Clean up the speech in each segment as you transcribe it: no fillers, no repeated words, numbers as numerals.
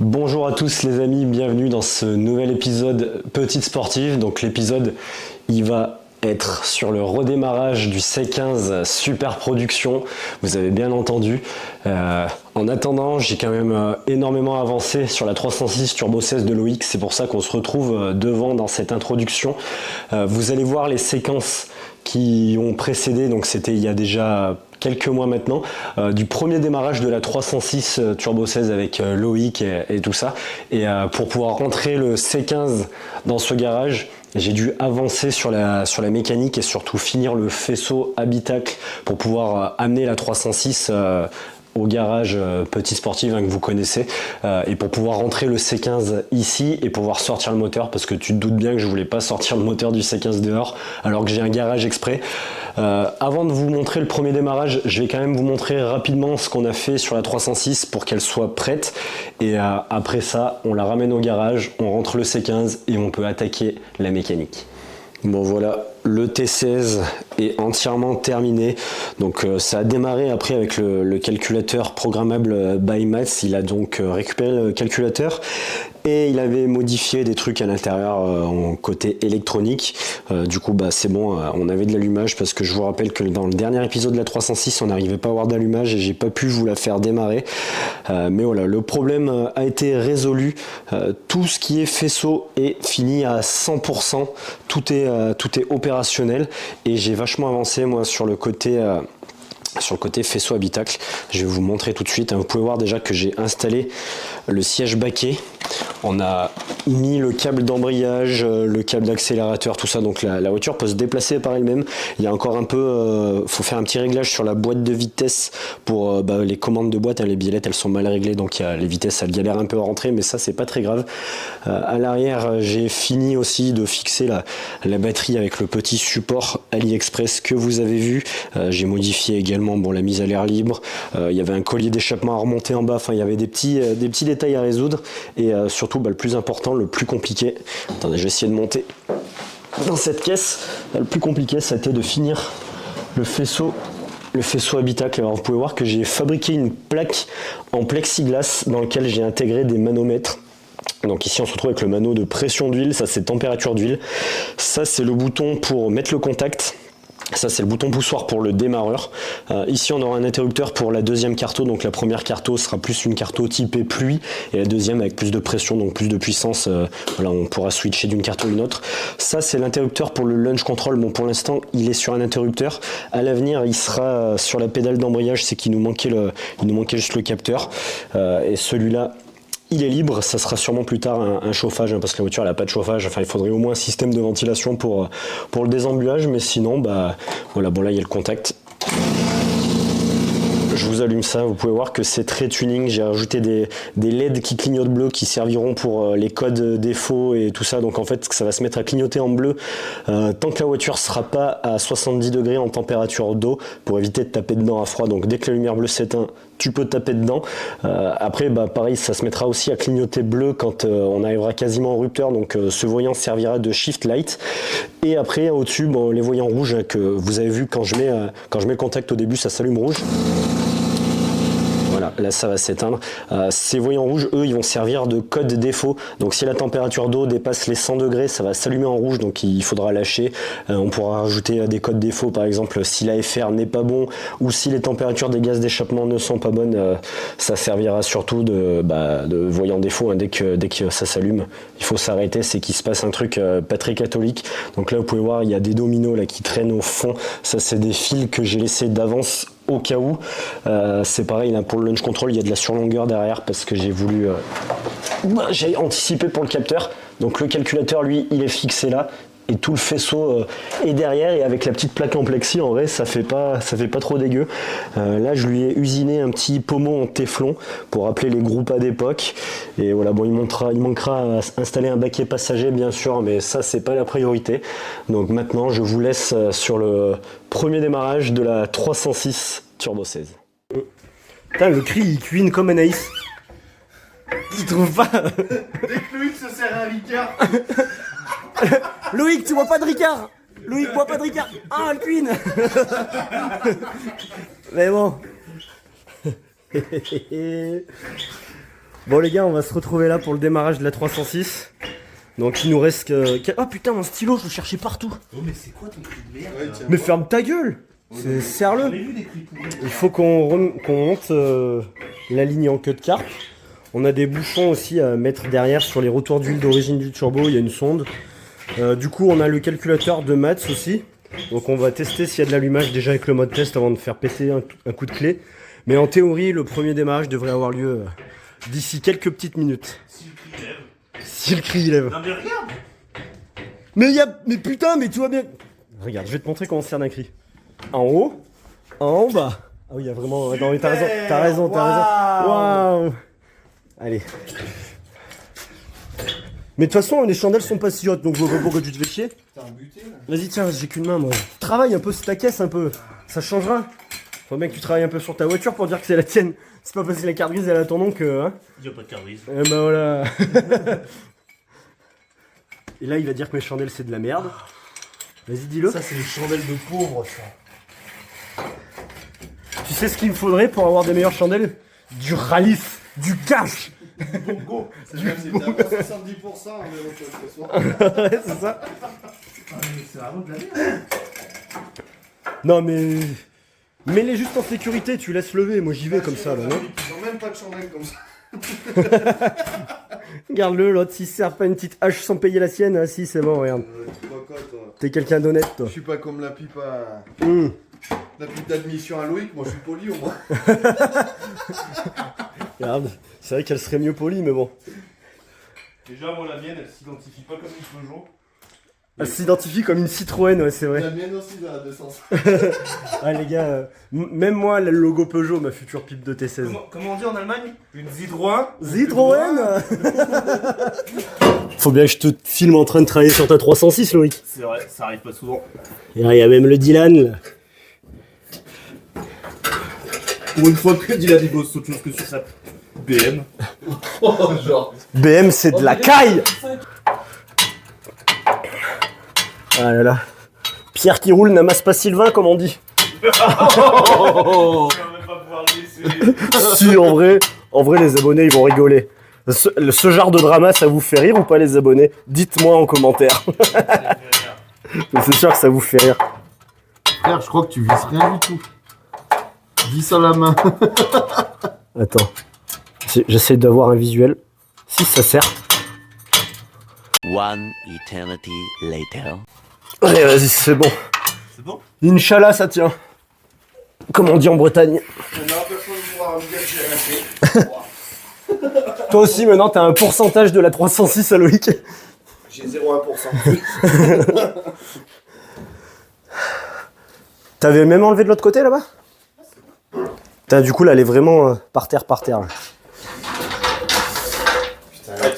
Bonjour à tous les amis, bienvenue dans ce nouvel épisode Petite Sportive. Donc l'épisode, il va être sur le redémarrage du C15 Super Production, vous avez bien entendu. En attendant, j'ai quand même énormément avancé sur la 306 Turbo 16 de Loïc, c'est pour ça qu'on se retrouve devant dans cette introduction. Vous allez voir les séquences qui ont précédé, donc c'était il y a déjà quelques mois maintenant, du premier démarrage de la 306 Turbo 16 avec Loïc et tout ça. Et pour pouvoir rentrer le C15 dans ce garage, j'ai dû avancer sur la mécanique et surtout finir le faisceau habitacle pour pouvoir amener la 306 au garage Petit Sportive que vous connaissez, et pour pouvoir rentrer le C15 ici et pouvoir sortir le moteur, parce que tu te doutes bien que je voulais pas sortir le moteur du C15 dehors alors que j'ai un garage exprès. Avant de vous montrer le premier démarrage, je vais quand même vous montrer rapidement ce qu'on a fait sur la 306 pour qu'elle soit prête, et après ça on la ramène au garage, on rentre le C15 et on peut attaquer la mécanique. Bon voilà, le T16 est entièrement terminé, donc ça a démarré après avec le calculateur programmable by Maths. Il a donc récupéré le calculateur et il avait modifié des trucs à l'intérieur en côté électronique. Du coup c'est bon, on avait de l'allumage, parce que je vous rappelle que dans le dernier épisode de la 306 on n'arrivait pas à avoir d'allumage et j'ai pas pu vous la faire démarrer. Mais voilà, le problème a été résolu. Tout ce qui est faisceau est fini à 100%, tout est opérationnel, et j'ai vachement avancé moi sur le côté faisceau habitacle. Je vais vous montrer tout de suite. Vous pouvez voir déjà que j'ai installé le siège baquet. On a mis le câble d'embrayage, le câble d'accélérateur, tout ça. Donc la voiture peut se déplacer par elle-même. Il y a encore un peu, faut faire un petit réglage sur la boîte de vitesse pour les commandes de boîte. Les biellettes, elles sont mal réglées, donc les vitesses, elles galèrent un peu à rentrer, mais ça, c'est pas très grave. À l'arrière, j'ai fini aussi de fixer la batterie avec le petit support AliExpress que vous avez vu. J'ai modifié également la mise à l'air libre. Il y avait un collier d'échappement à remonter en bas. Enfin, il y avait des petits détails à résoudre, et surtout le plus important, le plus compliqué. Attendez, je vais essayer de monter dans cette caisse. Le plus compliqué, c'était de finir le faisceau habitacle. Alors vous pouvez voir que j'ai fabriqué une plaque en plexiglas dans laquelle j'ai intégré des manomètres. Donc ici on se retrouve avec le mano de pression d'huile, ça c'est température d'huile, ça c'est le bouton pour mettre le contact. Ça c'est le bouton poussoir pour le démarreur. Ici on aura un interrupteur pour la deuxième carto, donc la première carto sera plus une carto typée pluie, et la deuxième avec plus de pression, donc plus de puissance. Voilà, on pourra switcher d'une carto à une autre. Ça c'est l'interrupteur pour le launch control. Bon, pour l'instant il est sur un interrupteur, à l'avenir il sera sur la pédale d'embrayage, c'est qu'il nous manquait juste le capteur, et celui-là il est libre. Ça sera sûrement plus tard un chauffage, parce que la voiture elle n'a pas de chauffage. Enfin, il faudrait au moins un système de ventilation pour le désembuage, mais sinon voilà, bon là il y a le contact. Je vous allume ça, vous pouvez voir que c'est très tuning. J'ai rajouté des LED qui clignotent bleu, qui serviront pour les codes défauts et tout ça. Donc en fait ça va se mettre à clignoter en bleu tant que la voiture sera pas à 70 degrés en température d'eau, pour éviter de taper dedans à froid. Donc dès que la lumière bleue s'éteint, tu peux taper dedans. Après pareil, ça se mettra aussi à clignoter bleu quand on arrivera quasiment au rupteur. Donc ce voyant servira de shift light. Et après au-dessus, les voyants rouges que vous avez vu quand je mets le contact au début, ça s'allume rouge. Voilà, là ça va s'éteindre. Ces voyants rouges, eux, ils vont servir de code défaut. Donc si la température d'eau dépasse les 100 degrés, ça va s'allumer en rouge, donc il faudra lâcher. On pourra rajouter des codes défauts, par exemple si l'AFR n'est pas bon, ou si les températures des gaz d'échappement ne sont pas bonnes. Ça servira surtout de voyant défaut. Dès que ça s'allume, il faut s'arrêter, c'est qu'il se passe un truc pas très catholique. Donc là vous pouvez voir, il y a des dominos là qui traînent au fond. Ça c'est des fils que j'ai laissés d'avance au cas où. C'est pareil là, pour le launch control, il y a de la surlongueur derrière, parce que j'ai voulu j'ai anticipé pour le capteur. Donc le calculateur, lui, il est fixé là, et tout le faisceau est derrière, et avec la petite plaque en plexi, en vrai ça fait pas trop dégueu. Là je lui ai usiné un petit pommeau en téflon pour rappeler les groupes à d'époque, et voilà. Bon, il manquera à installer un baquet passager bien sûr, mais ça c'est pas la priorité. Donc maintenant je vous laisse sur le premier démarrage de la 306 Turbo 16. Putain, le cri il cuine comme Anaïs. Tu trouves pas? Dès que Loïc se sert un Ricard. Loïc, tu bois pas de Ricard? Loïc, bois pas de Ricard. Ah, le Queen. Mais bon. Bon les gars, on va se retrouver là pour le démarrage de la 306. Donc il nous reste que... Oh putain, mon stylo, je le cherchais partout. Oh mais c'est quoi ton cri de merde Ouais, là tiens. Mais ferme ta gueule. C'est serre-le. J'en ai vu des cris pourris. Il faut qu'on monte la ligne en queue de carpe. On a des bouchons aussi à mettre derrière sur les retours d'huile d'origine du turbo. Il y a une sonde. Du coup, on a le calculateur de maths aussi. Donc on va tester s'il y a de l'allumage déjà avec le mode test avant de faire péter un coup de clé. Mais en théorie, le premier démarrage devrait avoir lieu d'ici quelques petites minutes. Si le cri lève. Si le cri il lève. Non mais regarde. Mais putain, mais tout va bien. Regarde, je vais te montrer comment se sert d'un cri. En haut, en bas. Ah oui, il y a vraiment... Non mais t'as raison, t'as raison, t'as raison. Waouh. Allez. Mais de toute façon, les chandelles sont pas si hautes, donc je vois pas pourquoi tu te fais chier. T'es embuté là. Vas-y, tiens, j'ai qu'une main, moi. Travaille un peu sur ta caisse, un peu. Ça changera. Faut bien que tu travailles un peu sur ta voiture pour dire que c'est la tienne. C'est pas parce que la carte grise elle a ton nom que... Hein. Il y a pas de carbrise. Eh ben voilà. Et là, il va dire que mes chandelles, c'est de la merde. Vas-y, dis-le. Ça c'est les chandelles de pauvres ça. Tu sais ce qu'il me faudrait pour avoir des meilleures chandelles? Du rallye, du cash. Go. C'est bien, c'était à 70% en vélo de toute façon. Ouais, c'est ça. Ah, mais c'est vraiment de la merde. Non, mais... Mets-les juste en sécurité, tu laisses lever. Moi, j'y vais comme ça, là, non? Ils ont même pas de chandelle comme ça. Regarde-le, l'autre, s'il sert pas une petite hache sans payer la sienne. Ah si, c'est bon, regarde. Tu crois quoi, toi? T'es quelqu'un d'honnête, toi. Je suis pas comme la pipe à... Hum. La pipe d'admission à Loïc, moi je suis poli au moins. Regarde, c'est vrai qu'elle serait mieux polie, mais bon. Déjà moi la mienne elle s'identifie pas comme une Peugeot. Elle s'identifie comme une Citroën, ouais, c'est vrai. La mienne aussi dans la 200. Ah les gars, même moi, le logo Peugeot, ma future pipe de T16. Comment on dit en Allemagne? Une Citroën. Citroën. Faut bien que je te filme en train de travailler sur ta 306, Loïc. C'est vrai, ça arrive pas souvent. Et il y a même le Dylan, là. Pour une fois que Dylan il bosse autre chose que sur sa BM. Oh, genre. BM, c'est de la caille. Ah là là. Pierre qui roule n'amasse pas Sylvain, comme on dit. Tu vas même pas pouvoir le laisser. Si, en vrai, les abonnés, ils vont rigoler. Ce genre de drama, ça vous fait rire ou pas, les abonnés? Dites-moi en commentaire. Mais c'est sûr que ça vous fait rire. Frère, je crois que tu vises rien du tout. Vis à la main. Attends. J'essaie d'avoir un visuel. Si, ça sert. One eternity later. Allez, vas-y, c'est bon. C'est bon? Inch'Allah, ça tient. Comme on dit en Bretagne. Maintenant, personne ne pourra me dire que j'ai rien fait. Toi aussi, maintenant, t'as un pourcentage de la 306 à Loïc. J'ai 0,1%. T'avais même enlevé de l'autre côté, là-bas? T'as, du coup, là, elle est vraiment par terre. Là.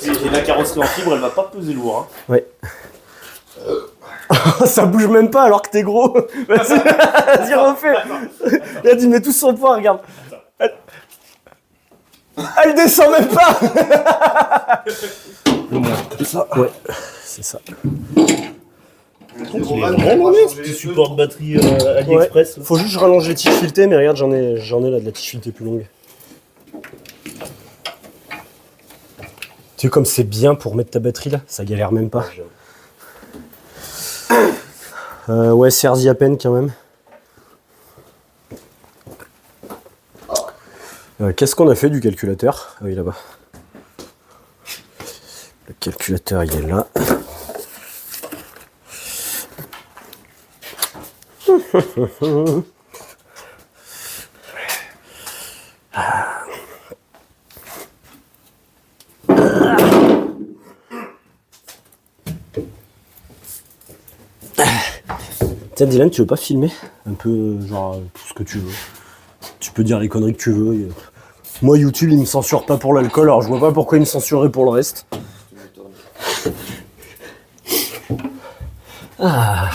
Et la carrosserie en fibre elle va pas peser lourd. Hein. Ouais. Ça bouge même pas alors que t'es gros. Vas-y, vas-y, refais. Regarde, il met tout son poids, regarde. Elle descend même pas. Ouais, c'est ça. Petit support de batterie AliExpress. Ouais. Faut juste que je rallonge les tiges filetées, mais regarde, j'en ai là de la tige filetée plus longue. Tu sais comme c'est bien pour mettre ta batterie là, ça galère même pas. Ouais, serre-y à peine quand même. Qu'est-ce qu'on a fait du calculateur? Ah oui, là-bas. Le calculateur, il est là. Tiens Dylan, tu veux pas filmer un peu genre tout ce que tu veux? Tu peux dire les conneries que tu veux. Moi YouTube il me censure pas pour l'alcool, alors je vois pas pourquoi il me censurerait pour le reste. Ah,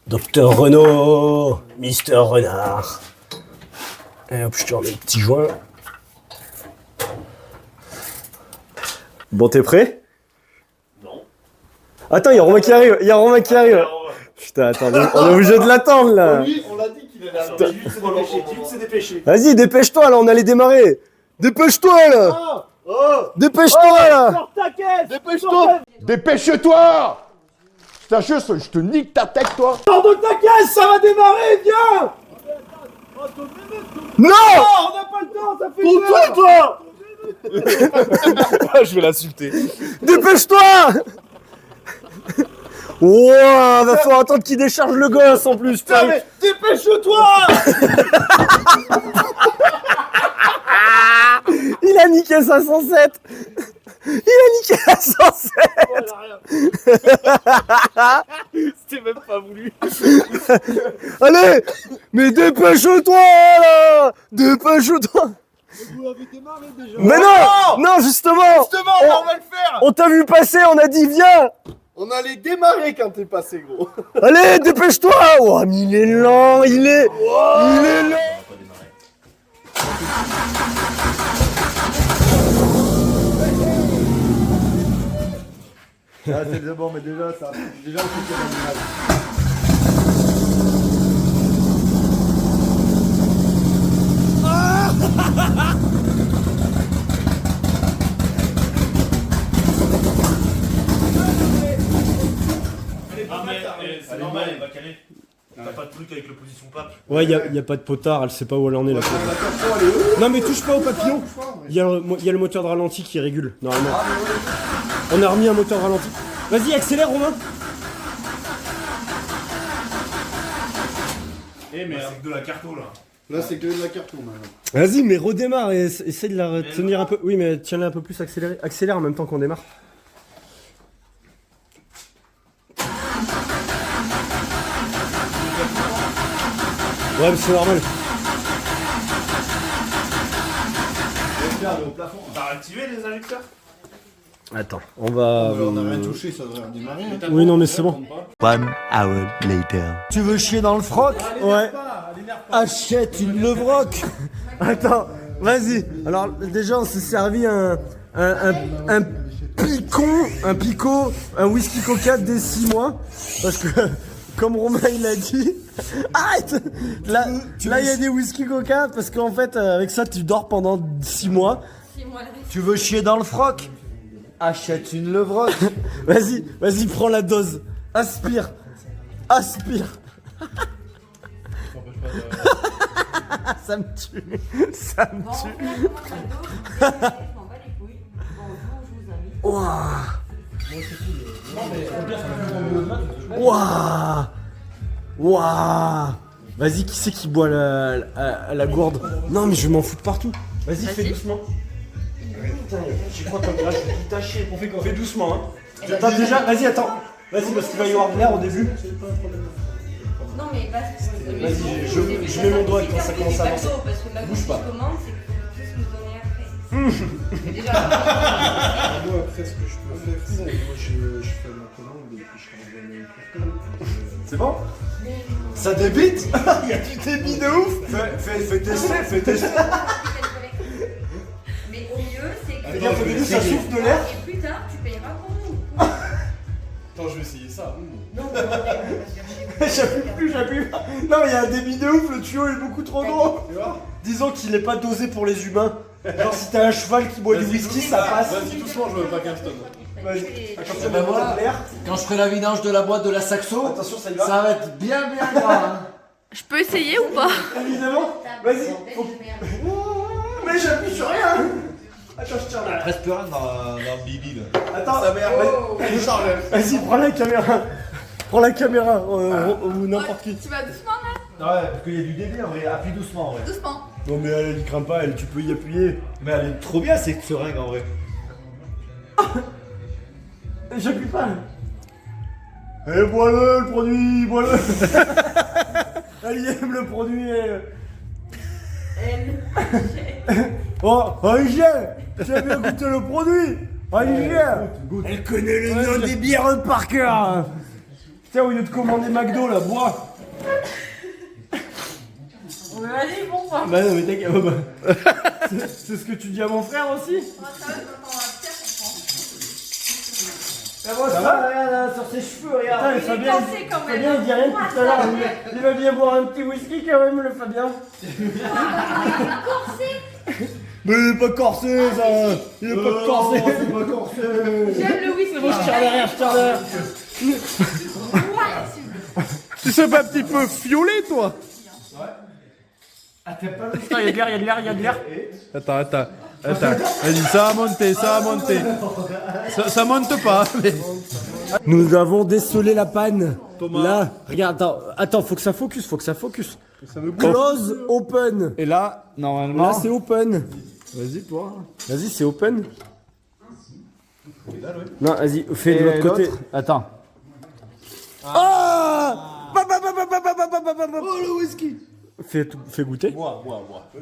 Docteur Renault, Mister Renard. Et hop, je te remets le petit joint. Bon, t'es prêt? Non. Attends, il y a Romain qui arrive, Putain, attends, on est obligé de l'attendre là. Oui, on l'a dit qu'il allait Alors, arriver. Jut s'est dépêché. Vas-y, dépêche-toi là, on allait démarrer. Dépêche-toi là. Ah, Dépêche-toi là. Sors ta caisse. Dépêche-toi. Dépêche-toi! Putain, je te nique ta tête, toi! Sors de ta caisse, ça va démarrer, viens. Non. Oh, on n'a pas le temps, ça fait Tourne-toi, toi. Je vais l'insulter. Dépêche-toi. Ouah, va falloir attendre qu'il décharge le gosse en plus. Putain, mais dépêche-toi. Il a niqué sa 107. Il a niqué la 107. C'était même pas voulu. Allez, mais dépêche-toi là. Dépêche-toi. Vous avez démarré déjà. Mais non, non justement. Justement, on va le faire. On t'a vu passer, on a dit viens. On allait démarrer quand t'es passé, gros. Allez, dépêche-toi. Oh, mais il est lent, il est lent. Ah, c'est d'abord, mais déjà, ça. Déjà, on fait mal. C'est normal, elle va caler. T'as pas de truc avec le position pape. Ouais, y a pas de potard, elle sait pas où elle en est la pauvre. Non mais touche pas au papillon. Y a le moteur de ralenti qui régule, normalement. On a remis un moteur de ralenti. Vas-y, accélère Romain. Eh mais c'est que de la carto là. Là, c'est que de la carton, maintenant. Vas-y, mais redémarre et essaie de la retenir un peu. Oui, mais tiens-la un peu plus accélérée. Accélère en même temps qu'on démarre. Ouais, mais c'est normal. Au plafond. T'as activé les injecteurs? Attends, on va... On n'a rien touché, ça devrait redémarrer. Hein. Oui, non, mais c'est bon. 1 hour later. Tu veux chier dans le froc? Ouais. Achète une levroc. Attends, vas-y. Alors déjà on s'est servi un picot, un whisky coca dès 6 mois. Parce que comme Romain il a dit. Arrête. Là il y a des whisky coca parce qu'en fait avec ça tu dors pendant 6 mois. Tu veux chier dans le froc? Achète une levroc. Vas-y, prends la dose. Aspire. Ça me tue. Waouh. Vas-y, qui c'est qui boit la gourde? Non, mais je m'en fous de partout. Vas-y, fais doucement. Putain, j'y crois comme là, je vais tout tâcher. On fait doucement, hein. Attends, déjà, vas-y, attends. Vas-y, parce qu'il va y avoir de l'air au début. Non mais vas-y, Vas-y, je mets mon doigt quand ça commence à avancer. parce que la Bouge pas. commande, c'est que tu peux nous donner après. Mais déjà, Moi, après, ce que je peux faire, c'est moi, je fais ma commande et puis je renvoie une carton. C'est bon? Ça débite? Il y a du débit de ouf! Fais tester! mais au mieux, c'est que. Regarde, au début, ça souffle de l'air. Et plus tard, tu payeras pour nous. Attends, je vais essayer ça. Non, mais on va J'appuie pas. Non, mais il y a un débit de ouf, le tuyau est beaucoup trop gros. Disons qu'il est pas dosé pour les humains. Genre, si t'as un cheval qui boit du whisky, ça passe. Vas-y, doucement, je veux pas 15 tonnes. Vas-y. Eh ben voilà, quand je ferai la vidange de la boîte de la Saxo, Attention, ça y va. ça va être bien grave. Hein. Je peux essayer ou pas? Évidemment. Vas-y. Mais j'appuie sur rien. Attends, je tiens là. Reste plus rien dans le bibi là. Attends, Sa mère, vas-y, prends la caméra. Prends la caméra, ou n'importe qui. Tu vas doucement là? Ouais, parce qu'il y a du débit en vrai, appuie doucement en vrai. Doucement. Non, mais elle craint pas, tu peux y appuyer. Mais elle est trop bien cette seringue en vrai. J'appuie pas. Eh, bois-le, le produit, bois-le. Elle y aime le produit, elle. Oh, Aïgien, tu as bien goûté le produit. Aïgien, elle connaît le nom des bières par cœur. Tiens, au lieu de commander McDo, là, bois. Allez, bon sang. Bah non, mais t'inquiète, c'est ce que tu dis à mon frère aussi. Ça va, regarde là, sur ses cheveux, regarde. Putain, Fabien, il dit rien depuis tout à l'heure. Il va bien boire un petit whisky quand même, le Fabien. Mais il est pas corsé, ça. Il est pas corsé. C'est pas corsé. J'aime le whisky. Je tire derrière, je tire derrière. Tu sais pas un petit peu violet, toi? Putain, il y a de l'air, il y a de l'air, il y a de l'air. Attends. Vas-y, ça a monté. Ça monte pas. Mais... Nous avons décelé la panne. Thomas. Là, regarde, attends, faut que ça focus. Close, open. Et là, normalement. Là, c'est open. Vas-y, toi. Vas-y, c'est open. Non, vas-y, fais de l'autre côté. Attends. Ah Oh, le whisky. Fais goûter. Bois.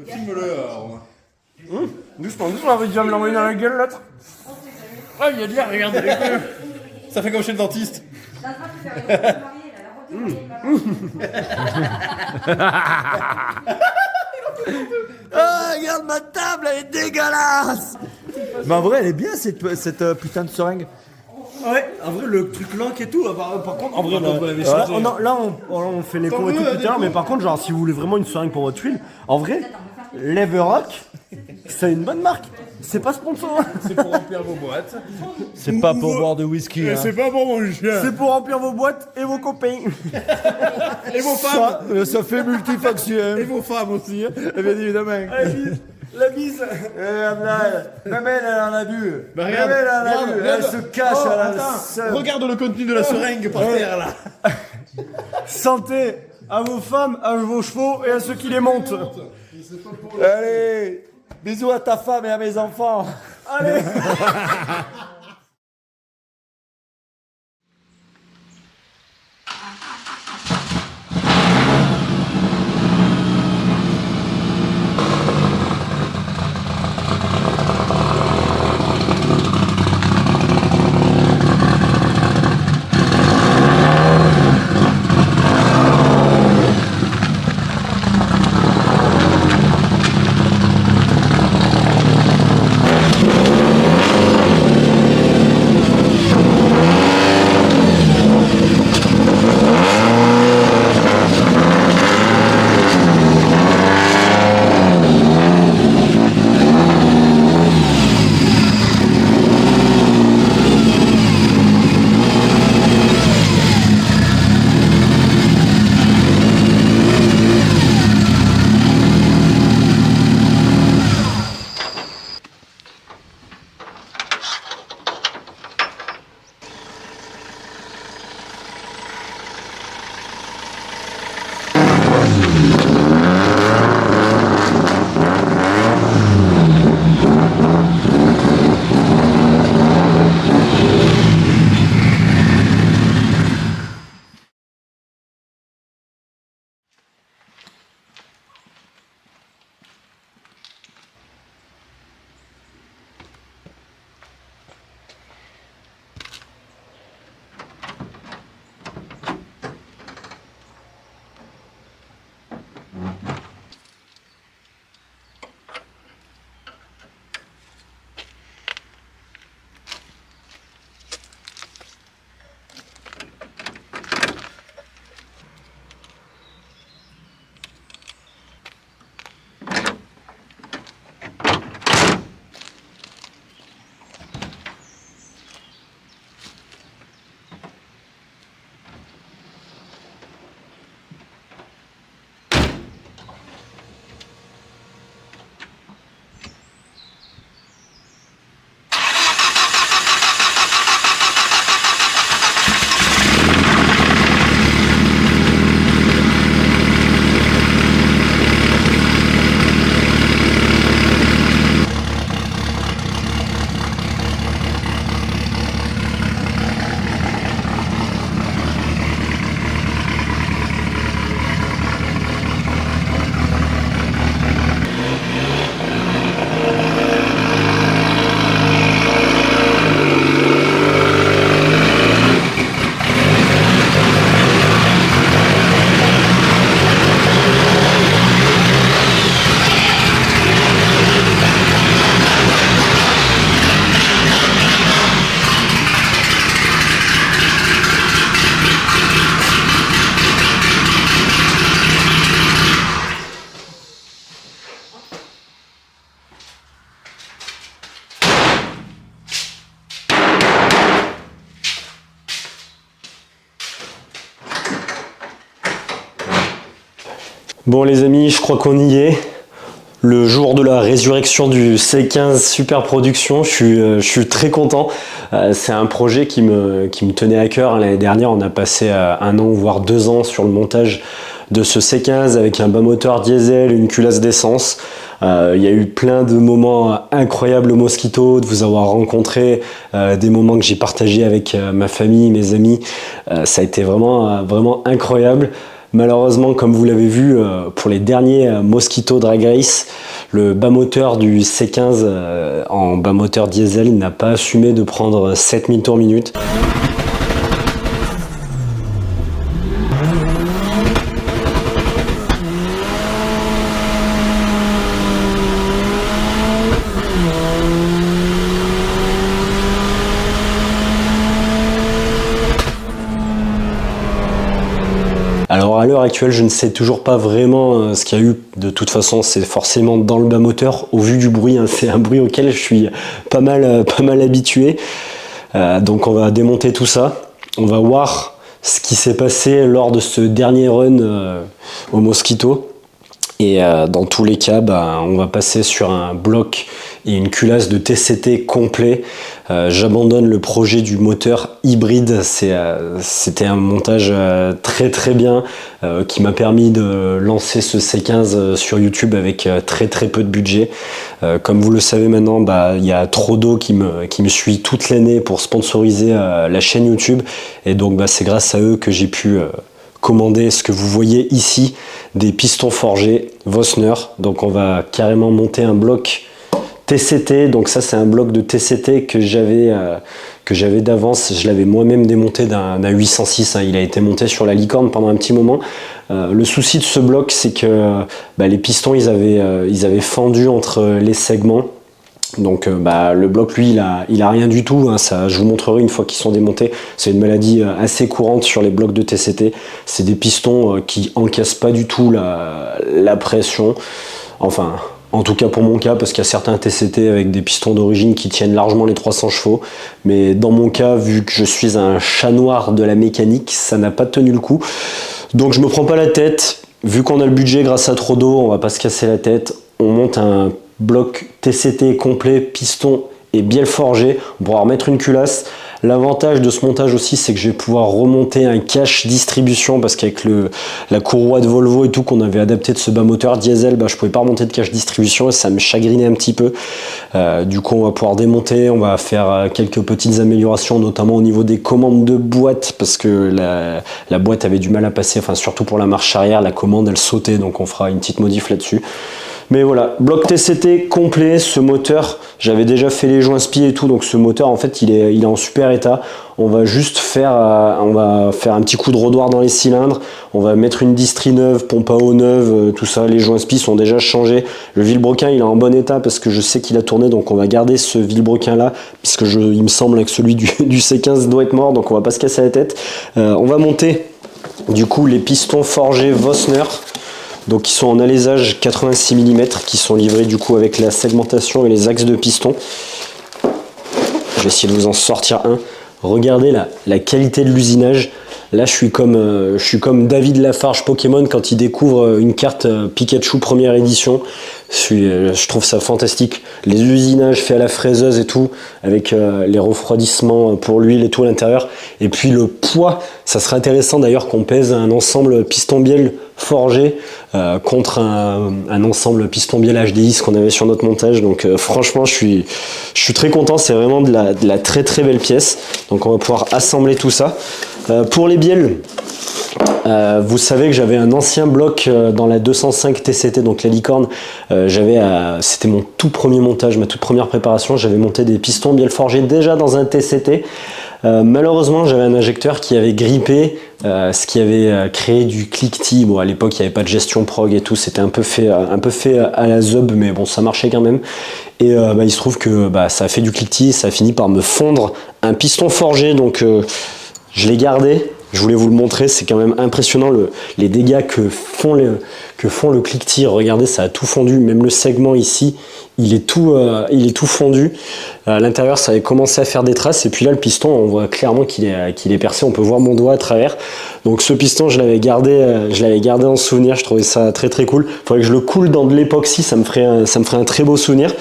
Filme-le, Romain. Doucement, il va me l'envoyer dans la gueule, l'autre. Ah, il y a de l'air, regarde. Ça fait comme chez le dentiste. Je suis en train de faire une robe de mariée, là. La robe de mariée, Ah, regarde ma table, elle est dégueulasse. Mais en vrai, elle est bien cette putain de seringue. Ouais, en vrai, le truc lank et tout, par contre, en vrai, là, on fait les cons et tout plus tard, mais par contre, genre, si vous voulez vraiment une seringue pour votre huile, en vrai, Leverock, c'est une bonne marque. C'est pas sponsor. C'est pour remplir vos boîtes. C'est pas pour boire de whisky. Hein. C'est pas pour mon chien. C'est pour remplir vos boîtes et vos copains. Et vos femmes. Ça fait multifaction. Et vos femmes aussi. Bien évidemment. La bise. Même elle en a bu. Bah, regarde, Elle se cache Oh, à la attends, seule. regarde le contenu de la seringue par terre là. Santé à vos femmes, à vos chevaux et à ceux qui les montent. Allez, bisous à ta femme et à mes enfants. Allez. Bon les amis, je crois qu'on y est. Le jour de la résurrection du C15 Super Production, je suis très content. C'est un projet qui me tenait à cœur. L'année dernière, on a passé 1 an, voire 2 ans sur le montage de ce C15 avec un bas moteur diesel, une culasse d'essence. Il y a eu plein de moments incroyables au Mosquito, de vous avoir rencontré, des moments que j'ai partagés avec ma famille, mes amis. Ça a été vraiment incroyable. Malheureusement, comme vous l'avez vu, pour les derniers Mosquito Drag Race, le bas moteur du C15 en bas moteur diesel n'a pas assumé de prendre 7000 tours minute. Alors à l'heure actuelle, je ne sais toujours pas vraiment ce qu'il y a eu. De toute façon, c'est forcément dans le bas moteur. Au vu du bruit, hein, c'est un bruit auquel je suis pas mal habitué. Donc on va démonter tout ça. On va voir ce qui s'est passé lors de ce dernier run au Mosquito. Et dans tous les cas, on va passer sur un bloc et une culasse de TCT complet. J'abandonne le projet du moteur hybride. C'était un montage très bien qui m'a permis de lancer ce C15 sur YouTube avec très peu de budget. Comme vous le savez maintenant, il y a Trodo qui me suit toute l'année pour sponsoriser la chaîne YouTube. Et donc c'est grâce à eux que j'ai pu commander ce que vous voyez ici, des pistons forgés Vossner. Donc on va carrément monter un bloc TCT. Donc ça c'est un bloc de TCT que j'avais d'avance. Je l'avais moi-même démonté d'un 806. Il a été monté sur la licorne pendant un petit moment. Le souci de ce bloc, c'est que les pistons ils avaient fendu entre les segments. Donc le bloc lui il a rien du tout, hein. Ça, je vous montrerai une fois qu'ils sont démontés. C'est une maladie assez courante sur les blocs de TCT. C'est des pistons qui encaissent pas du tout la pression. Enfin, en tout cas pour mon cas, parce qu'il y a certains TCT avec des pistons d'origine qui tiennent largement les 300 chevaux. Mais dans mon cas, vu que je suis un chat noir de la mécanique, ça n'a pas tenu le coup. Donc je me prends pas la tête. Vu qu'on a le budget grâce à Trodo, on va pas se casser la tête. On monte un bloc TCT complet, piston et bielle forgée. On pourra remettre une culasse. L'avantage de ce montage aussi, c'est que je vais pouvoir remonter un cache distribution, parce qu'avec la courroie de Volvo et tout qu'on avait adapté de ce bas moteur diesel, je pouvais pas remonter de cache distribution et ça me chagrinait un petit peu. Du coup on va pouvoir démonter, on va faire quelques petites améliorations, notamment au niveau des commandes de boîte, parce que la boîte avait du mal à passer, enfin surtout pour la marche arrière, la commande elle sautait, donc on fera une petite modif là-dessus. Mais voilà, bloc TCT complet. Ce moteur, j'avais déjà fait les joints spi et tout, donc ce moteur en fait il est en super état. On va juste faire un petit coup de rodoir dans les cylindres, on va mettre une distrie neuve, pompe à eau neuve, tout ça. Les joints spi sont déjà changés. Le vilebrequin il est en bon état parce que je sais qu'il a tourné, donc on va garder ce vilebrequin là, puisque il me semble que celui du C15 doit être mort, donc on va pas se casser la tête. On va monter du coup les pistons forgés Vossner. Donc ils sont en alésage 86 mm, qui sont livrés du coup avec la segmentation et les axes de piston. Je vais essayer de vous en sortir un. Regardez la qualité de l'usinage. Là je suis comme David Lafarge Pokémon quand il découvre une carte Pikachu première édition. Je trouve ça fantastique. Les usinages faits à la fraiseuse et tout, avec les refroidissements pour l'huile et tout à l'intérieur. Et puis le poids, ça serait intéressant d'ailleurs qu'on pèse un ensemble piston-bielle forgé contre un ensemble piston-bielle HDI, ce qu'on avait sur notre montage. Donc franchement je suis très content, c'est vraiment de la très belle pièce. Donc on va pouvoir assembler tout ça. Pour les bielles, vous savez que j'avais un ancien bloc dans la 205 TCT, donc la licorne. C'était mon tout premier montage, ma toute première préparation. J'avais monté des pistons bielle forgés déjà dans un TCT. Malheureusement, j'avais un injecteur qui avait grippé, ce qui avait créé du cliquetis. Bon, à l'époque, il n'y avait pas de gestion prog et tout. C'était un peu fait à la zub, mais bon, ça marchait quand même. Et il se trouve que ça a fait du cliquetis. Ça a fini par me fondre un piston forgé, donc je l'ai gardé. Je voulais vous le montrer, c'est quand même impressionnant les dégâts que font le click-tir. Regardez, ça a tout fondu, même le segment ici, il est tout fondu. À l'intérieur, ça avait commencé à faire des traces, et puis là, le piston, on voit clairement qu'il est percé. On peut voir mon doigt à travers. Donc ce piston, je l'avais gardé en souvenir. Je trouvais ça très très cool. Il faudrait que je le coule dans de l'époxy, ça me ferait un très beau souvenir.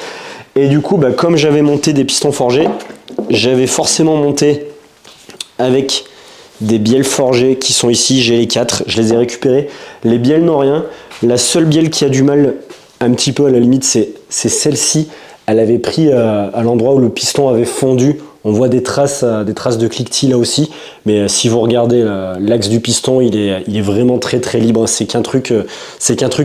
Et du coup, comme j'avais monté des pistons forgés, j'avais forcément monté avec des bielles forgées qui sont ici, j'ai les 4, je les ai récupérées. Les bielles n'ont rien. La seule bielle qui a du mal, un petit peu à la limite, c'est celle-ci. Elle avait pris à l'endroit où le piston avait fondu. On voit des traces de cliquetis là aussi. Mais si vous regardez l'axe du piston, il est vraiment très très libre. C'est qu'un truc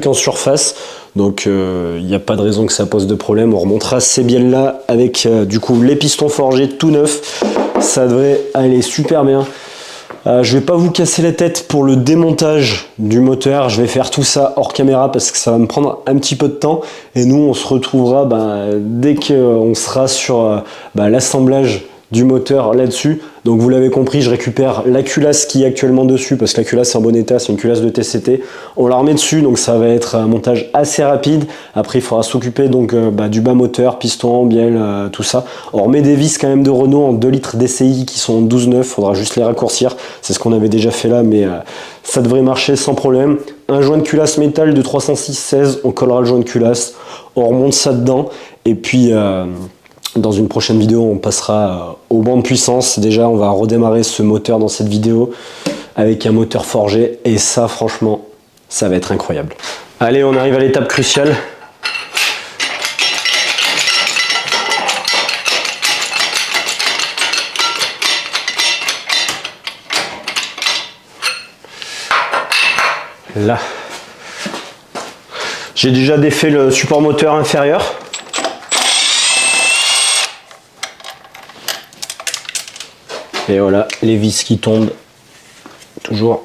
en surface. Donc il n'y a pas de raison que ça pose de problème. On remontera ces bielles là avec du coup les pistons forgés tout neufs. Ça devrait aller super bien. Je vais pas vous casser la tête pour le démontage du moteur, je vais faire tout ça hors caméra parce que ça va me prendre un petit peu de temps et nous on se retrouvera dès qu'on sera sur l'assemblage du moteur là-dessus. Donc vous l'avez compris, je récupère la culasse qui est actuellement dessus parce que la culasse est en bon état, c'est une culasse de TCT. On la remet dessus, donc ça va être un montage assez rapide. Après il faudra s'occuper donc du bas moteur, piston, bielle, tout ça. On remet des vis quand même de Renault en 2 litres DCI qui sont en 12,9, faudra juste les raccourcir. C'est ce qu'on avait déjà fait là, mais ça devrait marcher sans problème. Un joint de culasse métal de 306/16, on collera le joint de culasse, on remonte ça dedans et puis dans une prochaine vidéo, on passera au banc de puissance. Déjà, on va redémarrer ce moteur dans cette vidéo avec un moteur forgé. Et ça, franchement, ça va être incroyable. Allez, on arrive à l'étape cruciale. Là. J'ai déjà défait le support moteur inférieur. Et voilà, les vis qui tombent, toujours.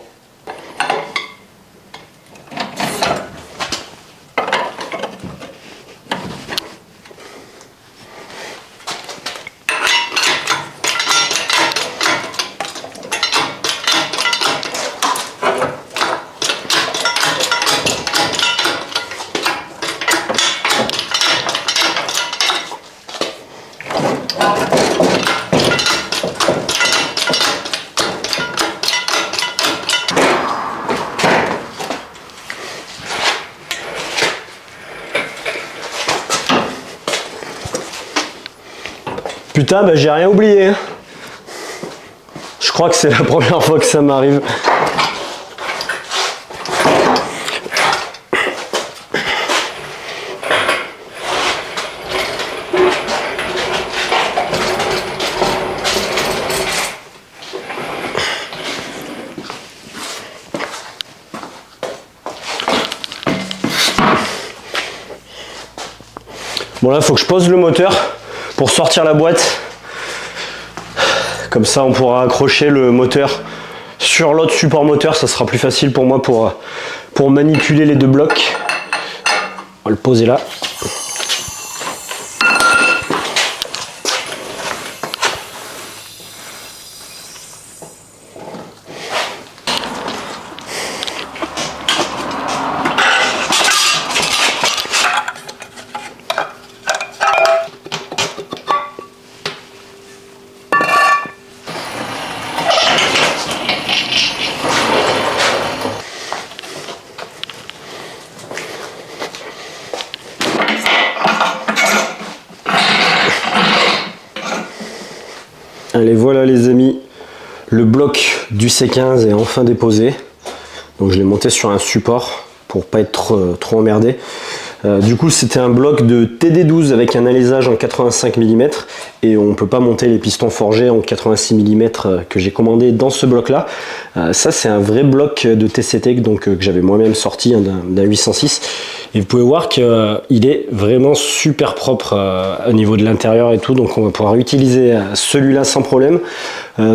Putain, j'ai rien oublié. Je crois que c'est la première fois que ça m'arrive. Bon là, il faut que je pose le moteur pour sortir la boîte. Comme ça, on pourra accrocher le moteur sur l'autre support moteur. Ça sera plus facile pour moi pour manipuler les deux blocs. On va le poser là. Allez, voilà les amis, le bloc du C15 est enfin déposé. Donc je l'ai monté sur un support pour pas être trop emmerdé. Du coup, c'était un bloc de TD12 avec un alésage en 85 mm et on peut pas monter les pistons forgés en 86 mm que j'ai commandé dans ce bloc là. Ça, c'est un vrai bloc de TCT donc, que j'avais moi-même sorti d'un 806 et vous pouvez voir qu'il est vraiment super propre au niveau de l'intérieur et tout, donc on va pouvoir utiliser celui-là sans problème.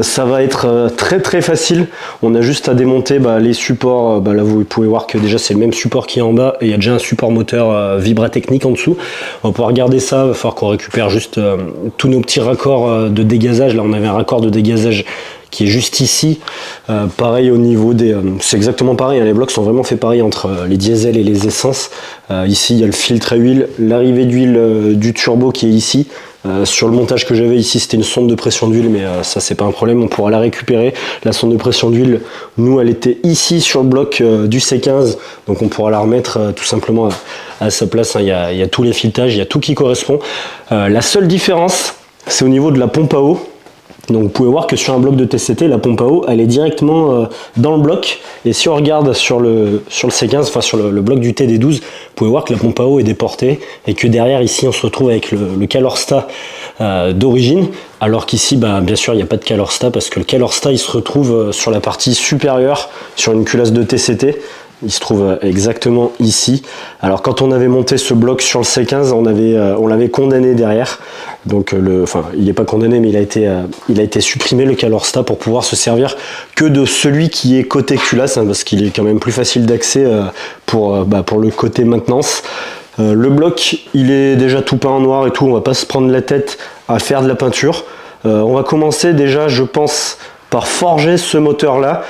Ça va être très très facile. On a juste à démonter les supports. Là, vous pouvez voir que déjà c'est le même support qui est en bas et il y a déjà un support moteur Vibratechnique en dessous. On va pouvoir garder ça. Il va falloir qu'on récupère juste tous nos petits raccords de dégazage. Là, on avait un raccord de dégazage qui est juste ici. Pareil au niveau des... c'est exactement pareil, hein, les blocs sont vraiment faits pareil entre les diesels et les essences. Ici il y a le filtre à huile, l'arrivée d'huile du turbo qui est ici. Sur le montage que j'avais ici, c'était une sonde de pression d'huile, mais ça c'est pas un problème, on pourra la récupérer. La sonde de pression d'huile, nous elle était ici sur le bloc du C15, donc on pourra la remettre tout simplement à sa place. Hein. Il y a tous les filetages, il y a tout qui correspond. La seule différence, c'est au niveau de la pompe à eau. Donc vous pouvez voir que sur un bloc de TCT, la pompe à eau, elle est directement dans le bloc. Et si on regarde sur le C15, enfin sur le bloc du TD12, vous pouvez voir que la pompe à eau est déportée et que derrière ici on se retrouve avec le Calorstat d'origine. Alors qu'ici, bien sûr, il n'y a pas de Calorstat parce que le Calorstat il se retrouve sur la partie supérieure, sur une culasse de TCT. Il se trouve exactement ici. Alors quand on avait monté ce bloc sur le C15, on l'avait condamné derrière. Donc il n'est pas condamné, mais il a été supprimé le Calorstat pour pouvoir se servir que de celui qui est côté culasse, hein, parce qu'il est quand même plus facile d'accès pour le côté maintenance. Le bloc, il est déjà tout peint en noir et tout. On va pas se prendre la tête à faire de la peinture. On va commencer déjà, je pense, par forger ce moteur là.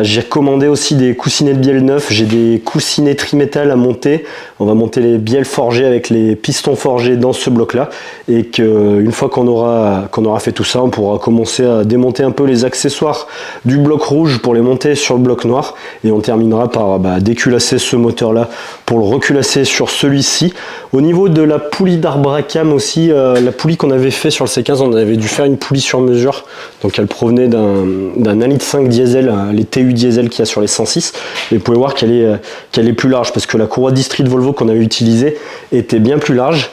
J'ai commandé aussi des coussinets de bielle neufs, j'ai des coussinets trimétal à monter. On va monter les bielles forgées avec les pistons forgés dans ce bloc là, et qu'une fois qu'on aura fait tout ça, on pourra commencer à démonter un peu les accessoires du bloc rouge pour les monter sur le bloc noir, et on terminera par déculasser ce moteur là pour le reculasser sur celui-ci. Au niveau de la poulie d'arbre à cam aussi, la poulie qu'on avait fait sur le C15, on avait dû faire une poulie sur mesure, donc elle provenait d'un 1,5 litre diesel, les TU diesel qu'il y a sur les 106, et vous pouvez voir qu'elle est plus large parce que la courroie distrie de Volvo qu'on avait utilisée était bien plus large.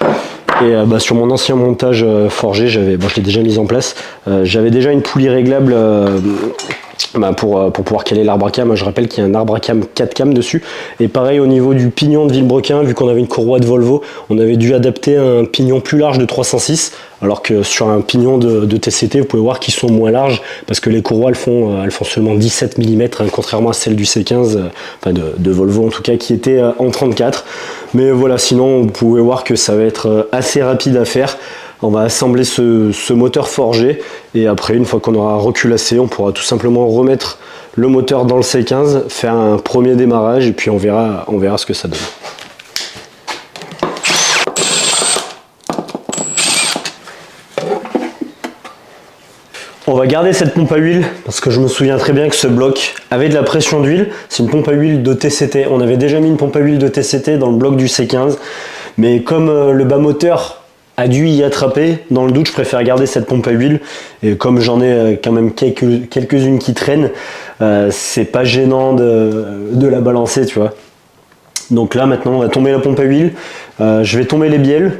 Et sur mon ancien montage forgé, je l'ai déjà mis en place, j'avais déjà une poulie réglable pour pouvoir caler l'arbre à cam. Je rappelle qu'il y a un arbre à cam 4 cam dessus. Et pareil au niveau du pignon de Villebrequin, vu qu'on avait une courroie de Volvo, on avait dû adapter un pignon plus large de 306, alors que sur un pignon de TCT, vous pouvez voir qu'ils sont moins larges parce que les courroies elles font seulement 17 mm, hein, contrairement à celle du C15, de Volvo en tout cas, qui était en 34. Mais voilà, sinon vous pouvez voir que ça va être assez rapide à faire. On va assembler ce moteur forgé, et après, une fois qu'on aura reculassé, on pourra tout simplement remettre le moteur dans le C15, faire un premier démarrage, et puis on verra ce que ça donne. On va garder cette pompe à huile parce que je me souviens très bien que ce bloc avait de la pression d'huile. C'est une pompe à huile de TCT. On avait déjà mis une pompe à huile de TCT dans le bloc du C15, mais comme le bas moteur a dû y attraper, dans le doute je préfère garder cette pompe à huile, et comme j'en ai quand même quelques-unes qui traînent, c'est pas gênant de la balancer, tu vois. Donc là maintenant on va tomber la pompe à huile, je vais tomber les bielles,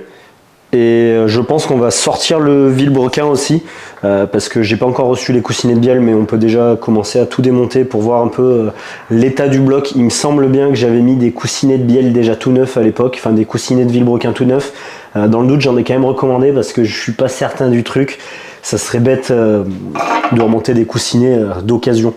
et je pense qu'on va sortir le Villebrequin aussi, parce que j'ai pas encore reçu les coussinets de bielle, mais on peut déjà commencer à tout démonter pour voir un peu l'état du bloc. Il me semble bien que j'avais mis des coussinets de bielle déjà tout neufs à l'époque, enfin des coussinets de Villebrequin tout neufs. Dans le doute j'en ai quand même recommandé parce que je suis pas certain du truc, ça serait bête de remonter des coussinets d'occasion.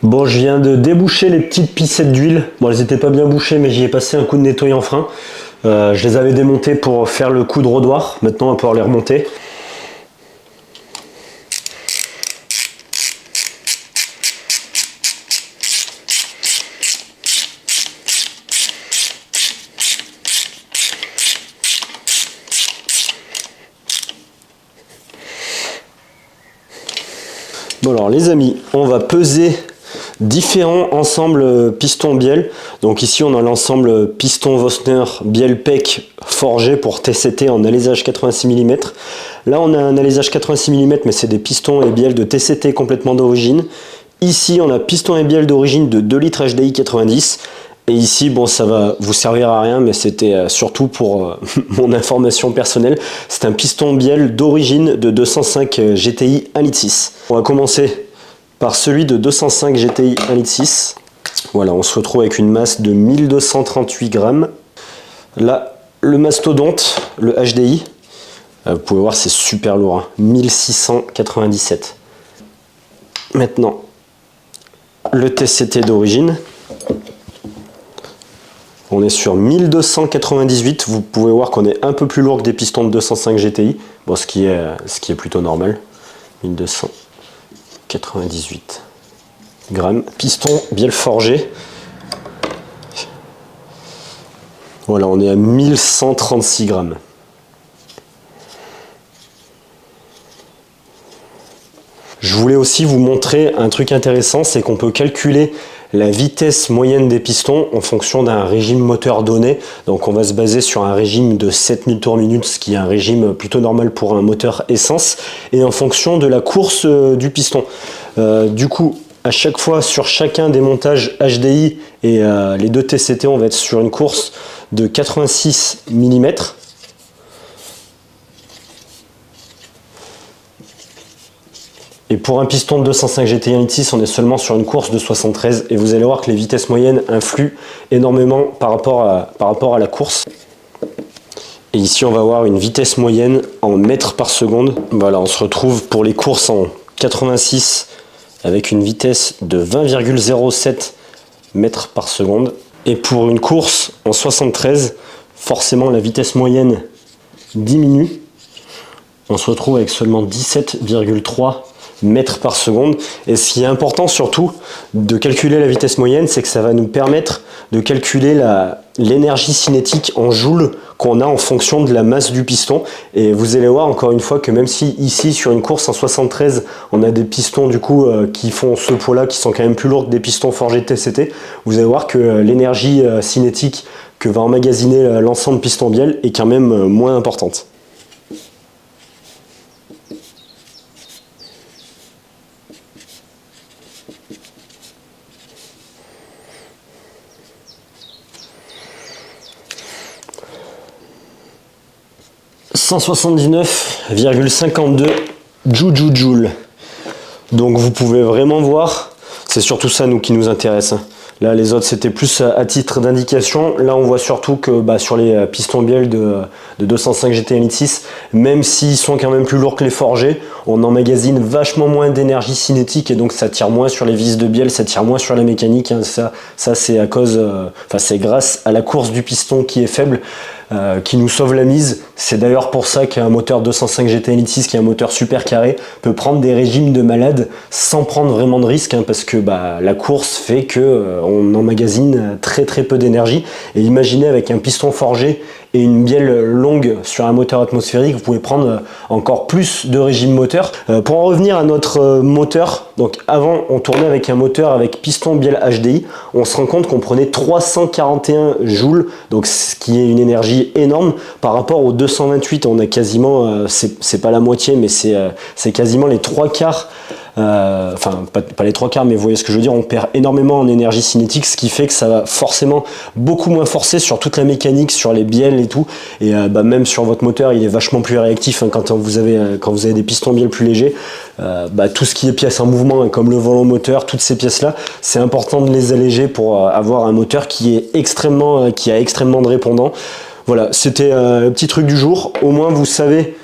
Bon, je viens de déboucher les petites pissettes d'huile. Bon, elles n'étaient pas bien bouchées, mais j'y ai passé un coup de nettoyant frein. Je les avais démontées pour faire le coup de rodoir. Maintenant, on va pouvoir les remonter. Bon alors les amis, on va peser différents ensembles piston bielle. Donc ici on a l'ensemble piston Vossner bielle PEC forgé pour TCT en alésage 86 mm. Là on a un alésage 86 mm mais c'est des pistons et bielles de TCT complètement d'origine. Ici on a piston et bielle d'origine de 2 litres HDI 90. Et ici, bon, ça va vous servir à rien, mais c'était surtout pour mon information personnelle. C'est un piston bielle d'origine de 205 GTI 1,6 litre. On va commencer par celui de 205 GTI 1,6 litre. Voilà, on se retrouve avec une masse de 1238 grammes. Là, le mastodonte, le HDI, vous pouvez voir, c'est super lourd, hein, 1697. Maintenant, le TCT d'origine. On est sur 1298, vous pouvez voir qu'on est un peu plus lourd que des pistons de 205 GTI, bon, ce qui est plutôt normal. 1298 grammes, piston bielle forgé. Voilà, on est à 1136 grammes. Je voulais aussi vous montrer un truc intéressant, c'est qu'on peut calculer la vitesse moyenne des pistons en fonction d'un régime moteur donné. Donc on va se baser sur un régime de 7000 tours minute, ce qui est un régime plutôt normal pour un moteur essence, et en fonction de la course du piston. Du coup, à chaque fois, sur chacun des montages HDI et les deux TCT, on va être sur une course de 86 mm. Et pour un piston de 205 GTI 1,6, on est seulement sur une course de 73. Et vous allez voir que les vitesses moyennes influent énormément par rapport à la course. Et ici, on va avoir une vitesse moyenne en mètres par seconde. Voilà, on se retrouve pour les courses en 86 avec une vitesse de 20,07 mètres par seconde. Et pour une course en 73, forcément, la vitesse moyenne diminue. On se retrouve avec seulement 17,3 mètres par seconde. Et ce qui est important surtout de calculer la vitesse moyenne, c'est que ça va nous permettre de calculer l'énergie cinétique en joules qu'on a en fonction de la masse du piston. Et vous allez voir encore une fois que même si ici sur une course en 73 on a des pistons du coup qui font ce poids là, qui sont quand même plus lourds que des pistons forgés de TCT, vous allez voir que l'énergie cinétique que va emmagasiner l'ensemble piston bielle est quand même moins importante. « 179,52 joule. Donc vous pouvez vraiment voir, c'est surtout ça qui nous intéresse. Là les autres c'était plus à titre d'indication. Là on voit surtout que sur les pistons bielle de 205 GT 1,6, même s'ils sont quand même plus lourds que les forgés, on emmagasine vachement moins d'énergie cinétique et donc ça tire moins sur les vis de bielle, ça tire moins sur la mécanique. Hein. Ça c'est à cause, c'est grâce à la course du piston qui est faible. Qui nous sauve la mise. C'est d'ailleurs pour ça qu'un moteur 205 GT 1,6 qui est un moteur super carré peut prendre des régimes de malade sans prendre vraiment de risque, hein, parce que la course fait que on emmagasine très peu d'énergie. Et imaginez avec un piston forgé et une bielle longue sur un moteur atmosphérique, vous pouvez prendre encore plus de régime moteur. Pour en revenir à notre moteur, donc avant on tournait avec un moteur avec piston bielle HDI, on se rend compte qu'on prenait 341 joules, donc ce qui est une énergie énorme par rapport aux 228. On a quasiment, c'est pas la moitié, mais c'est quasiment les 3/4. Enfin pas les 3/4, mais vous voyez ce que je veux dire, on perd énormément en énergie cinétique, ce qui fait que ça va forcément beaucoup moins forcer sur toute la mécanique, sur les bielles et tout, et même sur votre moteur il est vachement plus réactif, hein, quand vous avez des pistons bielle plus légers. Tout ce qui est pièces en mouvement, hein, comme le volant moteur, toutes ces pièces là, c'est important de les alléger pour avoir un moteur qui a extrêmement de répondants. Voilà, c'était un petit truc du jour. Au moins vous savez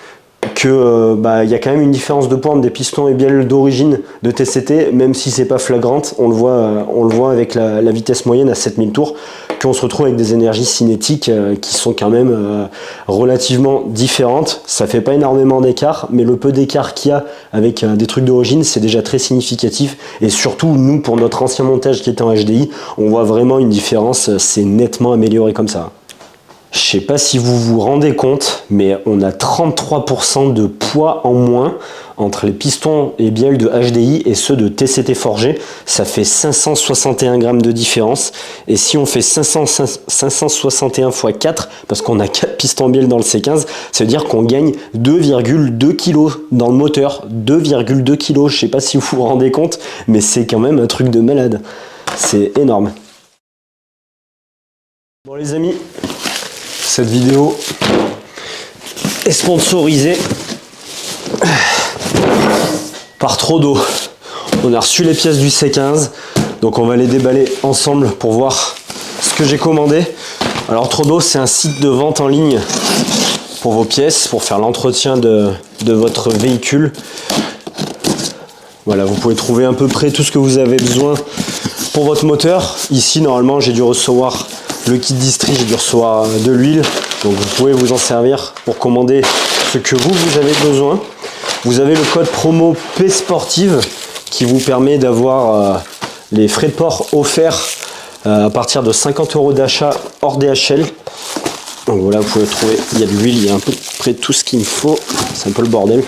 que y a quand même une différence de pointe des pistons et bielles d'origine de TCT, même si c'est pas flagrante, on le voit avec la vitesse moyenne à 7000 tours, qu'on se retrouve avec des énergies cinétiques qui sont quand même relativement différentes. Ça fait pas énormément d'écart, mais le peu d'écart qu'il y a avec des trucs d'origine, c'est déjà très significatif. Et surtout, nous, pour notre ancien montage qui était en HDI, on voit vraiment une différence, c'est nettement amélioré comme ça. Je sais pas si vous vous rendez compte, mais on a 33% de poids en moins entre les pistons et bielles de HDI et ceux de TCT forgé. Ça fait 561 grammes de différence. Et si on fait 561 x 4, parce qu'on a 4 pistons bielles dans le C15, ça veut dire qu'on gagne 2,2 kg dans le moteur. 2,2 kg, je sais pas si vous vous rendez compte, mais c'est quand même un truc de malade. C'est énorme. Bon les amis, cette vidéo est sponsorisée par Trodo. On a reçu les pièces du C15, donc on va les déballer ensemble pour voir ce que j'ai commandé. Alors Trodo, c'est un site de vente en ligne pour vos pièces, pour faire l'entretien de votre véhicule. Voilà, vous pouvez trouver à peu près tout ce que vous avez besoin pour votre moteur. Ici, normalement, j'ai dû recevoir le kit distri, j'ai dû recevoir de l'huile, donc vous pouvez vous en servir pour commander ce que vous avez besoin. Vous avez le code promo PSportive qui vous permet d'avoir les frais de port offerts à partir de 50 € d'achat hors DHL. Donc voilà, vous pouvez trouver, il y a de l'huile, il y a à peu près tout ce qu'il me faut, c'est un peu le bordel.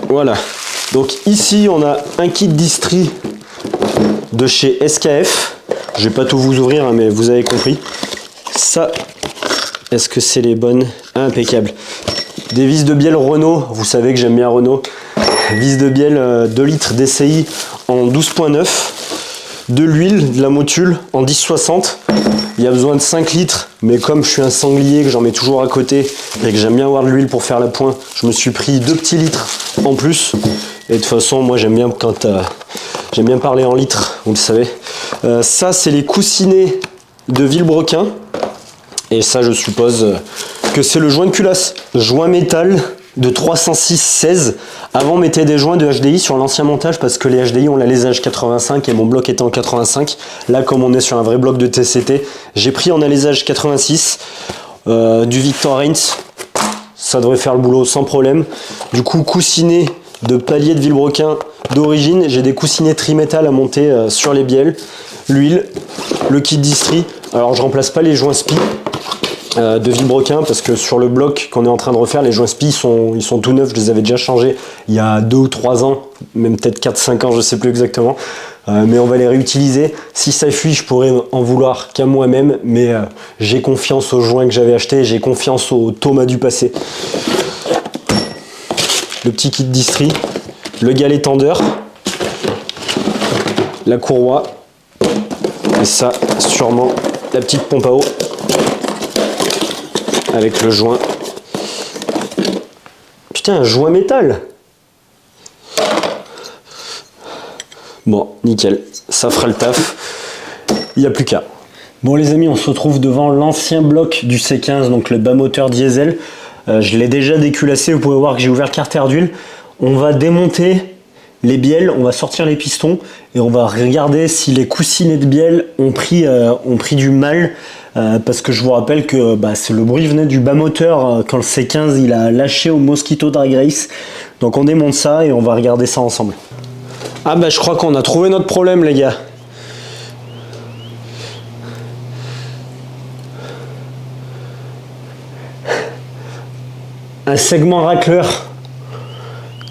Voilà, donc ici on a un kit distri de chez SKF. Je vais pas tout vous ouvrir, hein, mais vous avez compris. Ça, est-ce que c'est les bonnes? Impeccable. Des vis de bielle Renault, vous savez que j'aime bien Renault. Vis de bielle 2 litres DCI en 12.9. De l'huile, de la motule en 10,60. Il y a besoin de 5 litres, mais comme je suis un sanglier, que j'en mets toujours à côté et que j'aime bien avoir de l'huile pour faire la pointe, je me suis pris 2 petits litres en plus. Et de toute façon, moi j'aime bien j'aime bien parler en litres, vous le savez. Ça, c'est les coussinets de Villebrequin. Et ça, je suppose que c'est le joint de culasse. Joint métal de 306/16. Avant, on mettait des joints de HDI sur l'ancien montage parce que les HDI ont l'alésage 85 et mon bloc était en 85. Là, comme on est sur un vrai bloc de TCT, j'ai pris en alésage 86 du Victor Heinz. Ça devrait faire le boulot sans problème. Du coup, coussinet de palier de Villebrequin d'origine. J'ai des coussinets trimétal à monter sur les bielles. L'huile, le kit distri. Alors, je remplace pas les joints SPI de Villebrequin parce que sur le bloc qu'on est en train de refaire, les joints SPI ils sont tout neufs. Je les avais déjà changés il y a 2 ou 3 ans, même peut-être 4-5 ans, je sais plus exactement. Mais on va les réutiliser. Si ça fuit, je pourrais en vouloir qu'à moi-même, mais j'ai confiance aux joints que j'avais achetés, j'ai confiance au Thomas du passé. Le petit kit distri, le galet tendeur, la courroie, et ça, sûrement la petite pompe à eau avec le joint. Putain, un joint métal. Bon, nickel, ça fera le taf. Il n'y a plus qu'à. Bon les amis, on se retrouve devant l'ancien bloc du C15, donc le bas moteur diesel. Je l'ai déjà déculassé, vous pouvez voir que j'ai ouvert le carter d'huile. On va démonter les bielles, on va sortir les pistons et on va regarder si les coussinets de bielle ont pris du mal. Parce que je vous rappelle que le bruit venait du bas moteur quand le C15 il a lâché au Mosquito Drag Race. Donc on démonte ça et on va regarder ça ensemble. Ah je crois qu'on a trouvé notre problème les gars. Un segment racleur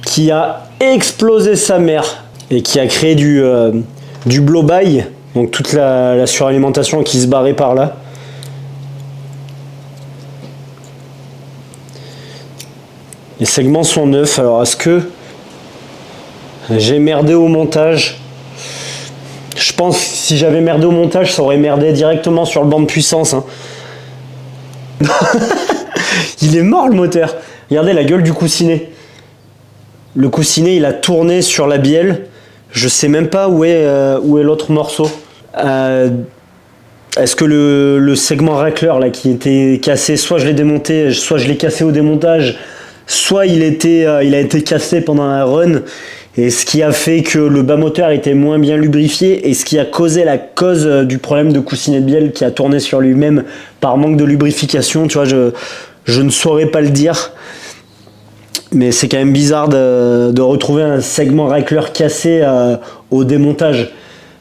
qui a explosé sa mère et qui a créé du blow-by, donc toute la suralimentation qui se barrait par là. Les segments sont neufs, alors est-ce que j'ai merdé au montage? Je pense que si j'avais merdé au montage, ça aurait merdé directement sur le banc de puissance. Hein. Il est mort le moteur. Regardez la gueule du coussinet. Le coussinet il a tourné sur la bielle. Je sais même pas où est l'autre morceau. est-ce que le segment racleur là qui était cassé, soit je l'ai démonté, soit je l'ai cassé au démontage, soit il a été cassé pendant un run, et ce qui a fait que le bas moteur était moins bien lubrifié, et ce qui a causé la cause du problème de coussinet de bielle qui a tourné sur lui-même par manque de lubrification. Tu vois, je ne saurais pas le dire, mais c'est quand même bizarre de retrouver un segment racleur cassé au démontage.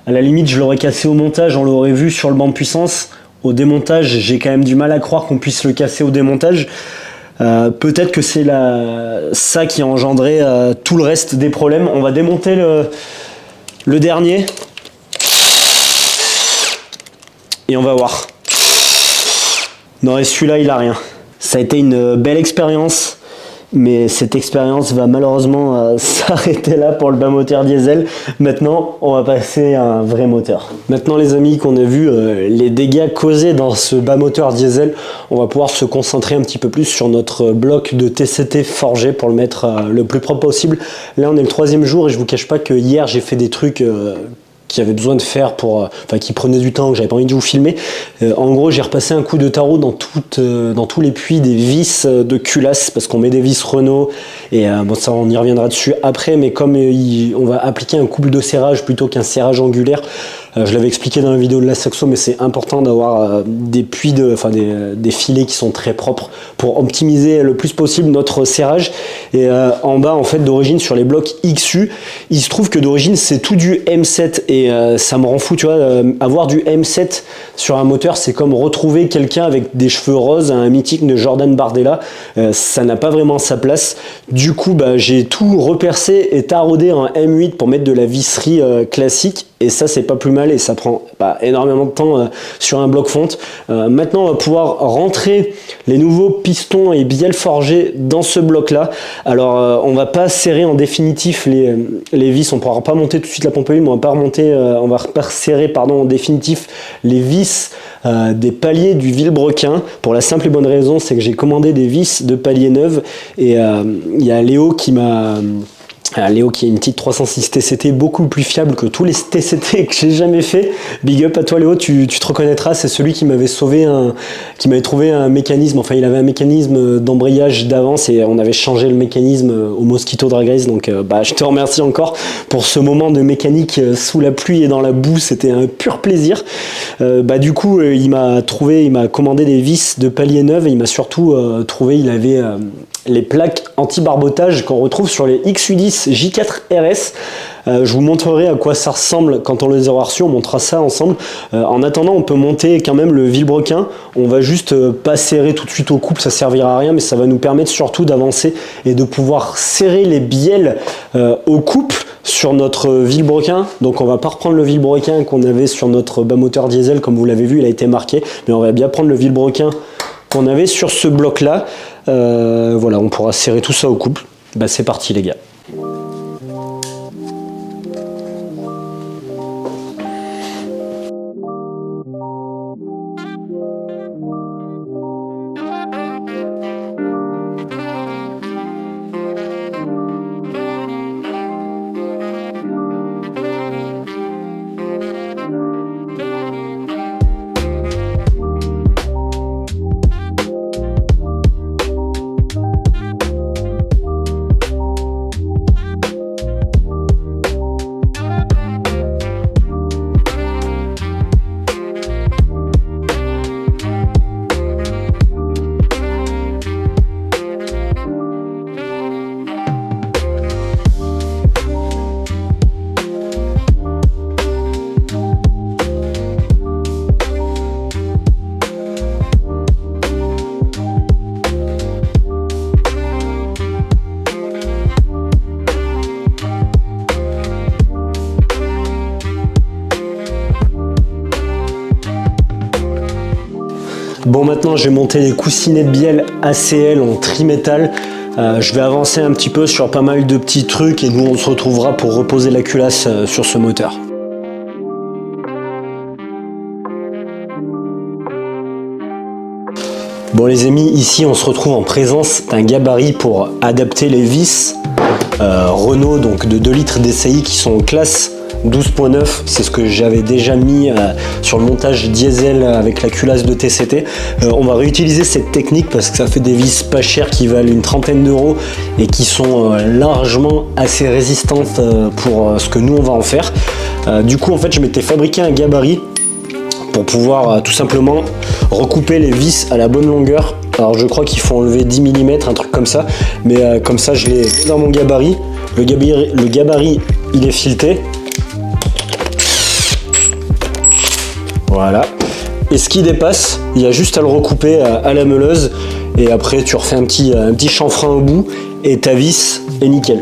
À la limite, je l'aurais cassé au montage, on l'aurait vu sur le banc de puissance. Au démontage, j'ai quand même du mal à croire qu'on puisse le casser au démontage. Peut-être que c'est ça qui a engendré tout le reste des problèmes. On va démonter le dernier. Et on va voir. Non, et celui-là, il a rien. Ça a été une belle expérience. Mais cette expérience va malheureusement s'arrêter là pour le bas moteur diesel. Maintenant, on va passer à un vrai moteur. Maintenant les amis, qu'on a vu les dégâts causés dans ce bas moteur diesel, on va pouvoir se concentrer un petit peu plus sur notre bloc de TCT forgé pour le mettre le plus propre possible. Là on est le 3e jour et je vous cache pas que hier j'ai fait des trucs qui avait besoin de faire qui prenait du temps, que j'avais pas envie de vous filmer. En gros, j'ai repassé un coup de tarot dans tous les puits des vis de culasse, parce qu'on met des vis Renault, et ça on y reviendra dessus après, mais comme on va appliquer un couple de serrage plutôt qu'un serrage angulaire, je l'avais expliqué dans la vidéo de la Saxo, mais c'est important d'avoir des puits des filets qui sont très propres pour optimiser le plus possible notre serrage. Et en bas, en fait, d'origine, sur les blocs XU, il se trouve que d'origine, c'est tout du M7, et ça me rend fou, tu vois, avoir du M7 sur un moteur, c'est comme retrouver quelqu'un avec des cheveux roses, un mythique de Jordan Bardella, ça n'a pas vraiment sa place. Du coup, j'ai tout repercé et taraudé en M8 pour mettre de la visserie classique, et ça c'est pas plus mal, et ça prend énormément de temps sur un bloc fonte. Maintenant on va pouvoir rentrer les nouveaux pistons et bielles forgées dans ce bloc là. Alors on va pas serrer en définitif les vis, on pourra pas monter tout de suite la pompe à huile, mais on va pas serrer en définitif les vis des paliers du Villebrequin, pour la simple et bonne raison, c'est que j'ai commandé des vis de paliers neuves, et il y a Léo qui a une petite 306 TCT beaucoup plus fiable que tous les TCT que j'ai jamais fait. Big up à toi Léo, tu te reconnaîtras, c'est celui qui m'avait qui m'avait trouvé un mécanisme, enfin il avait un mécanisme d'embrayage d'avance, et on avait changé le mécanisme au Mosquito Drag Race, donc je te remercie encore pour ce moment de mécanique sous la pluie et dans la boue, c'était un pur plaisir. Du coup il m'a commandé des vis de palier neuves, et il m'a surtout il avait les plaques anti-barbotage qu'on retrouve sur les XU10 J4 RS. Je vous montrerai à quoi ça ressemble quand on les aura reçus, on montrera ça ensemble. En attendant, on peut monter quand même le Villebrequin. On va juste pas serrer tout de suite au couple, ça servira à rien, mais ça va nous permettre surtout d'avancer et de pouvoir serrer les bielles au couple sur notre Villebrequin. Donc on va pas reprendre le Villebrequin qu'on avait sur notre bas moteur diesel, comme vous l'avez vu, il a été marqué, mais on va bien prendre le Villebrequin qu'on avait sur ce bloc là. Voilà, on pourra serrer tout ça au couple. C'est parti les gars. Bon, maintenant j'ai monté les coussinets de bielle ACL en trimétal. Je vais avancer un petit peu sur pas mal de petits trucs, et nous on se retrouvera pour reposer la culasse sur ce moteur. Bon les amis, ici on se retrouve en présence d'un gabarit pour adapter les vis Renault, donc de 2 litres DCI qui sont en classe 12.9, c'est ce que j'avais déjà mis sur le montage diesel avec la culasse de TCT. On va réutiliser cette technique parce que ça fait des vis pas chères qui valent une trentaine d'euros et qui sont largement assez résistantes pour ce que nous on va en faire. Du coup en fait je m'étais fabriqué un gabarit pour pouvoir tout simplement recouper les vis à la bonne longueur. Alors je crois qu'il faut enlever 10 mm, un truc comme ça, mais comme ça je l'ai dans mon gabarit. Le gabarit il est fileté. Voilà. Et ce qui dépasse, il y a juste à le recouper à la meuleuse et après tu refais un petit chanfrein au bout et ta vis est nickel.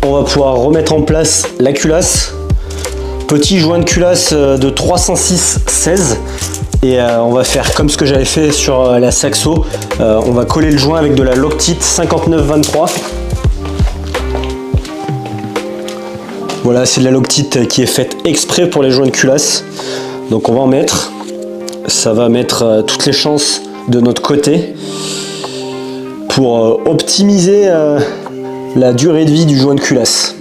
On va pouvoir remettre en place la culasse. Petit joint de culasse de 306/16 et on va faire comme ce que j'avais fait sur la Saxo. On va coller le joint avec de la Loctite 59-23. Voilà, c'est de la Loctite qui est faite exprès pour les joints de culasse. Donc on va en mettre. Ça va mettre toutes les chances de notre côté pour optimiser la durée de vie du joint de culasse.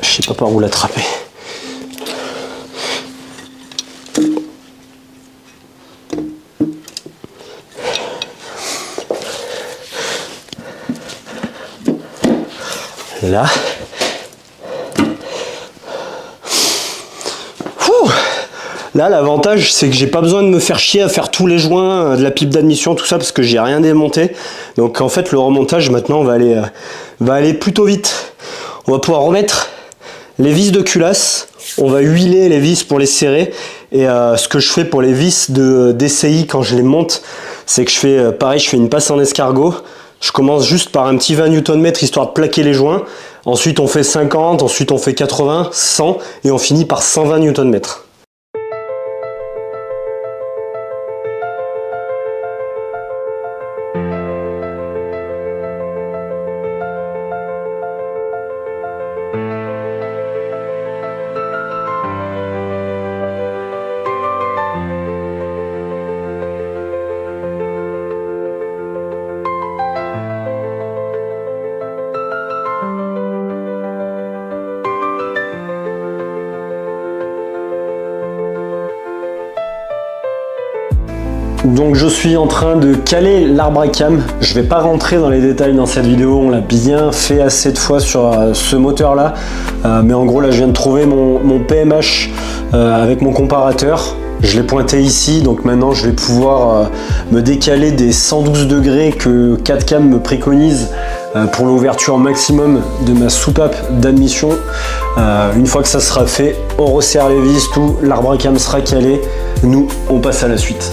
Je sais pas par où l'attraper. Là. Là, l'avantage, c'est que j'ai pas besoin de me faire chier à faire tous les joints, de la pipe d'admission, tout ça, parce que j'ai rien démonté. Donc en fait, le remontage, maintenant, va aller plutôt vite. On va pouvoir remettre les vis de culasse, on va huiler les vis pour les serrer et ce que je fais pour les vis de DCI quand je les monte, c'est que je fais pareil, je fais une passe en escargot. Je commence juste par un petit 20 Nm histoire de plaquer les joints. Ensuite on fait 50, ensuite on fait 80, 100 et on finit par 120 Nm. Donc je suis en train de caler l'arbre à cam. Je vais pas rentrer dans les détails dans cette vidéo, on l'a bien fait assez de fois sur ce moteur là. Mais en gros là je viens de trouver mon PMH avec mon comparateur. Je l'ai pointé ici, donc maintenant je vais pouvoir me décaler des 112 degrés que 4Cam me préconise pour l'ouverture maximum de ma soupape d'admission. Une fois que ça sera fait, on resserre les vis, tout, l'arbre à cam sera calé. Nous, on passe à la suite.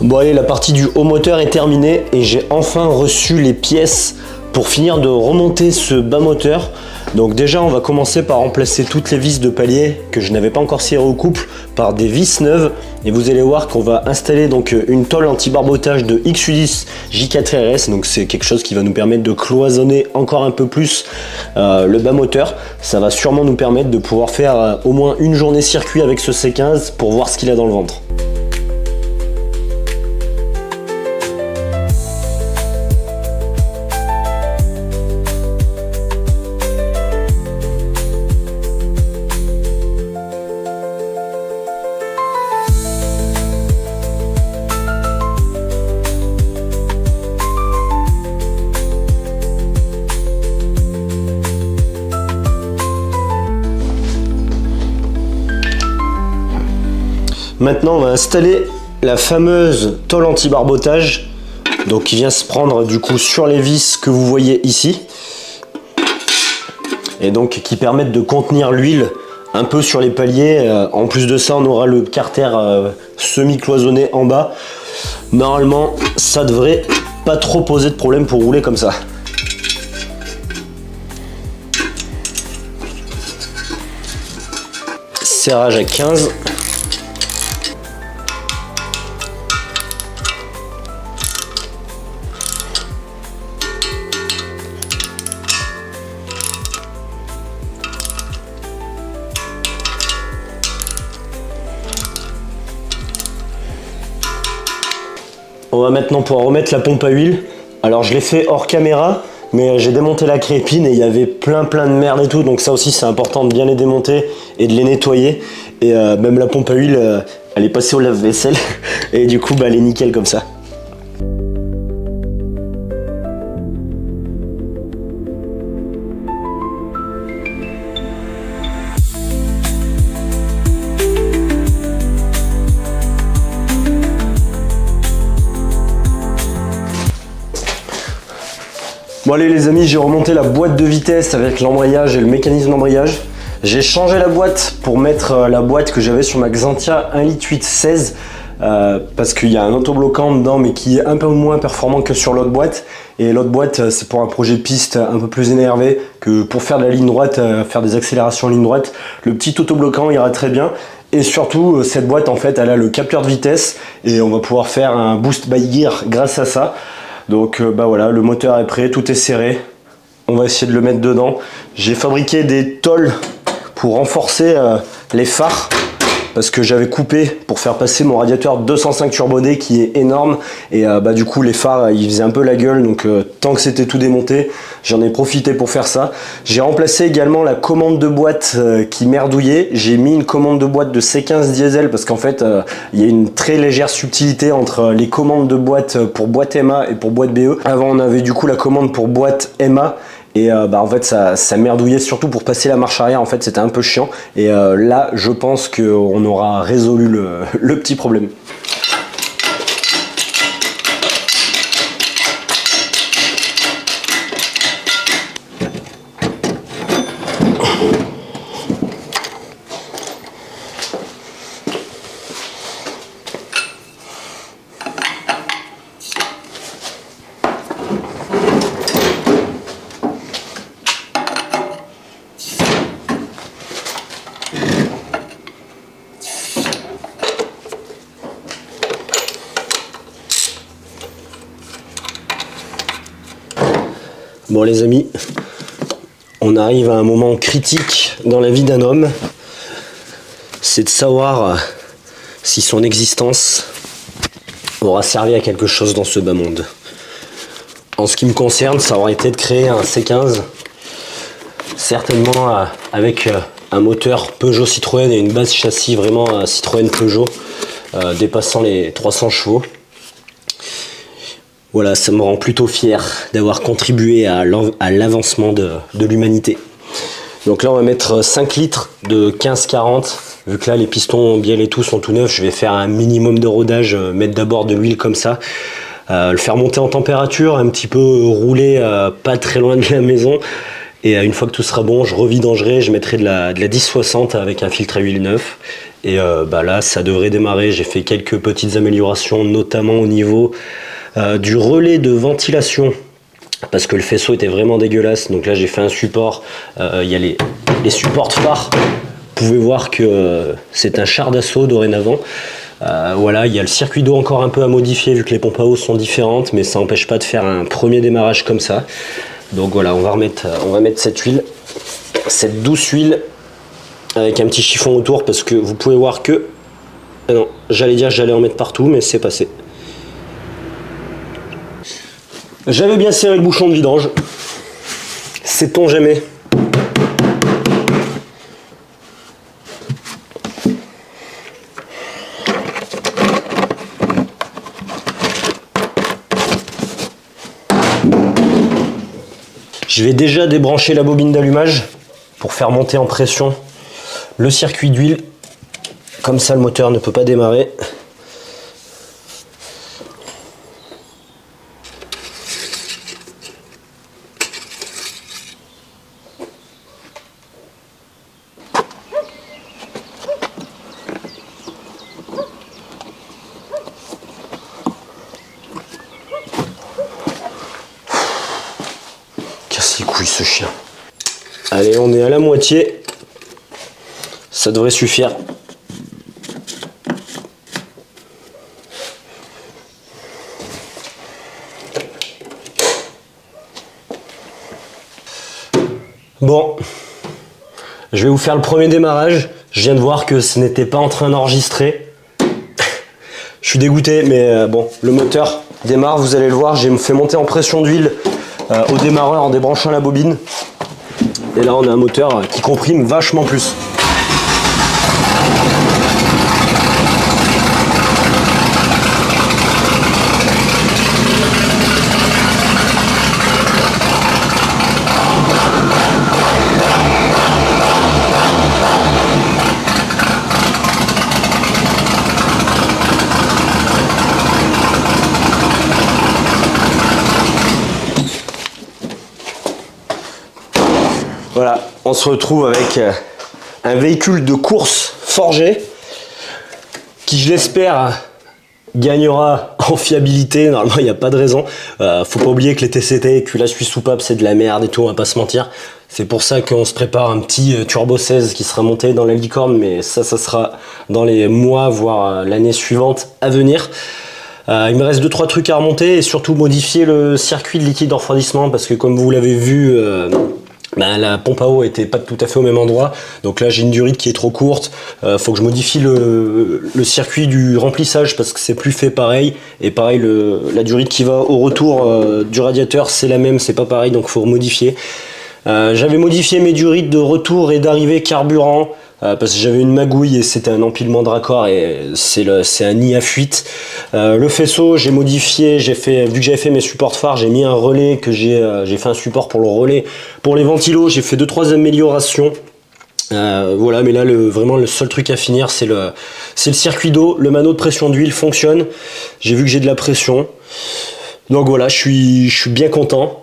Bon allez, la partie du haut moteur est terminée et j'ai enfin reçu les pièces pour finir de remonter ce bas moteur. Donc déjà on va commencer par remplacer toutes les vis de palier que je n'avais pas encore serrées au couple par des vis neuves et vous allez voir qu'on va installer donc une tôle anti-barbotage de XU10 J4RS, donc c'est quelque chose qui va nous permettre de cloisonner encore un peu plus le bas moteur. Ça va sûrement nous permettre de pouvoir faire au moins une journée circuit avec ce C15 pour voir ce qu'il a dans le ventre. Maintenant, on va installer la fameuse tôle anti-barbotage, donc qui vient se prendre du coup sur les vis que vous voyez ici, et donc qui permettent de contenir l'huile un peu sur les paliers. En plus de ça, on aura le carter semi-cloisonné en bas. Normalement, ça devrait pas trop poser de problème pour rouler comme ça. Serrage à 15. On va maintenant pouvoir remettre la pompe à huile. Alors je l'ai fait hors caméra, mais j'ai démonté la crépine et il y avait plein de merde et tout, donc ça aussi c'est important de bien les démonter et de les nettoyer. Et même la pompe à huile, elle est passée au lave-vaisselle et du coup bah, elle est nickel comme ça. Bon allez les amis, j'ai remonté la boîte de vitesse avec l'embrayage et le mécanisme d'embrayage. J'ai changé la boîte pour mettre la boîte que j'avais sur ma Xantia 1,8 litre 16 parce qu'il y a un autobloquant dedans mais qui est un peu moins performant que sur l'autre boîte. Et l'autre boîte c'est pour un projet piste un peu plus énervé que pour faire de la ligne droite, faire des accélérations en ligne droite. Le petit autobloquant ira très bien. Et surtout cette boîte en fait elle a le capteur de vitesse et on va pouvoir faire un boost by gear grâce à ça. Donc bah voilà, le moteur est prêt, tout est serré. On va essayer de le mettre dedans. J'ai fabriqué des tôles pour renforcer les phares parce que j'avais coupé pour faire passer mon radiateur 205 Turbo D qui est énorme et bah du coup les phares ils faisaient un peu la gueule, donc tant que c'était tout démonté j'en ai profité pour faire ça. J'ai remplacé également la commande de boîte qui merdouillait. J'ai mis une commande de boîte de C15 diesel parce qu'en fait il y a une très légère subtilité entre les commandes de boîte pour boîte MA et pour boîte BE. Avant on avait du coup la commande pour boîte MA et bah en fait ça merdouillait surtout pour passer la marche arrière, en fait c'était un peu chiant et là je pense qu'on aura résolu le petit problème. Bon les amis, on arrive à un moment critique dans la vie d'un homme, c'est de savoir si son existence aura servi à quelque chose dans ce bas monde. En ce qui me concerne, ça aurait été de créer un C15, certainement avec un moteur Peugeot Citroën et une base châssis vraiment Citroën Peugeot, dépassant les 300 chevaux. Voilà, ça me rend plutôt fier d'avoir contribué à l'avancement de l'humanité. Donc là, on va mettre 5 litres de 15-40. Vu que là, les pistons, bielles et tout sont tout neufs, je vais faire un minimum de rodage, mettre d'abord de l'huile comme ça, le faire monter en température, un petit peu rouler pas très loin de la maison. Et une fois que tout sera bon, je revidangerai, je mettrai de la 1060 avec un filtre à huile neuf. Et bah là, ça devrait démarrer. J'ai fait quelques petites améliorations, notamment au niveau du relais de ventilation parce que le faisceau était vraiment dégueulasse. Donc là j'ai fait un support, il y a les supports de phare, vous pouvez voir que c'est un char d'assaut dorénavant. Voilà, il y a le circuit d'eau encore un peu à modifier vu que les pompes à eau sont différentes, mais ça n'empêche pas de faire un premier démarrage comme ça. Donc voilà, on va mettre cette huile, cette douce huile avec un petit chiffon autour parce que vous pouvez voir que non, j'allais dire que j'allais en mettre partout mais c'est passé. J'avais bien serré le bouchon de vidange, sait-on jamais. Je vais déjà débrancher la bobine d'allumage pour faire monter en pression le circuit d'huile Comme ça, le moteur ne peut pas démarrer. Casse les couilles ce chien. Allez, on est à la moitié. Ça devrait suffire. Bon, je vais vous faire le premier démarrage. Je viens de voir que ce n'était pas en train d'enregistrer. Je suis dégoûté, mais bon, le moteur démarre, vous allez le voir. J'ai fait monter en pression d'huile au démarreur en débranchant la bobine. Et là, on a un moteur qui comprime vachement plus. Voilà, on se retrouve avec un véhicule de course forgé qui, je l'espère, gagnera en fiabilité. Normalement, il n'y a pas de raison. Faut pas oublier que les TCT, que la Suisse soupape, c'est de la merde et tout, on va pas se mentir. C'est pour ça qu'on se prépare un petit Turbo 16 qui sera monté dans la licorne, mais ça sera dans les mois, voire l'année suivante à venir. Il me reste 2-3 trucs à remonter et surtout modifier le circuit de liquide de refroidissement parce que comme vous l'avez vu, la pompe à eau était pas tout à fait au même endroit, donc là j'ai une durite qui est trop courte. Faut que je modifie le circuit du remplissage parce que c'est plus fait pareil, et pareil la durite qui va au retour du radiateur c'est la même, c'est pas pareil, donc faut modifier. J'avais modifié mes durites de retour et d'arrivée carburant parce que j'avais une magouille et c'était un empilement de raccords et c'est un nid à fuite. Le faisceau j'ai modifié, vu que j'avais fait mes supports de phare, j'ai mis un relais que j'ai fait un support pour le relais. Pour les ventilos j'ai fait 2-3 améliorations. Voilà, mais là vraiment le seul truc à finir c'est le circuit d'eau. Le mano de pression d'huile fonctionne, j'ai vu que j'ai de la pression, donc voilà, je suis bien content.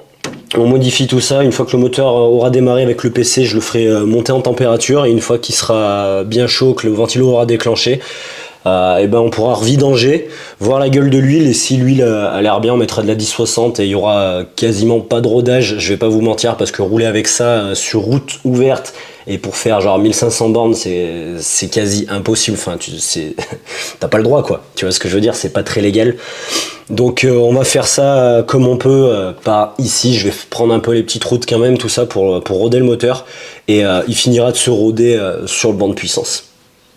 On modifie tout ça, une fois que le moteur aura démarré avec le PC, je le ferai monter en température, et une fois qu'il sera bien chaud, que le ventilo aura déclenché, et ben on pourra revidanger, voir la gueule de l'huile, et si l'huile a l'air bien, on mettra de la 1060 et il y aura quasiment pas de rodage. Je vais pas vous mentir parce que rouler avec ça sur route ouverte et pour faire genre 1500 bornes c'est quasi impossible, enfin t'as pas le droit quoi, tu vois ce que je veux dire, c'est pas très légal. Donc on va faire ça comme on peut, par ici, je vais prendre un peu les petites routes quand même, tout ça pour roder le moteur, et il finira de se roder sur le banc de puissance,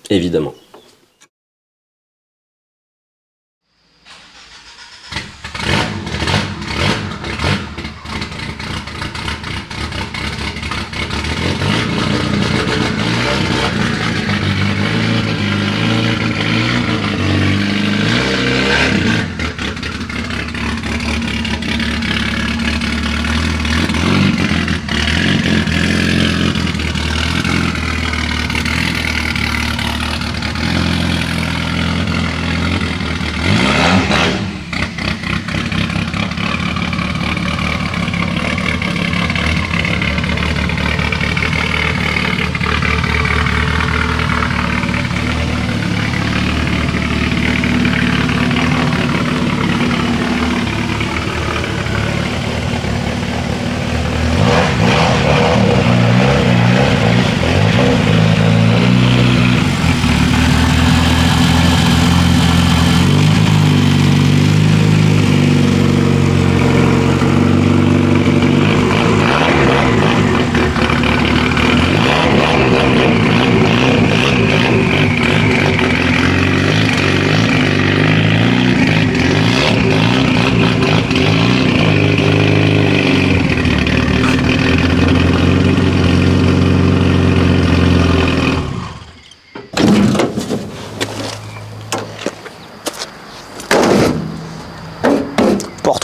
évidemment.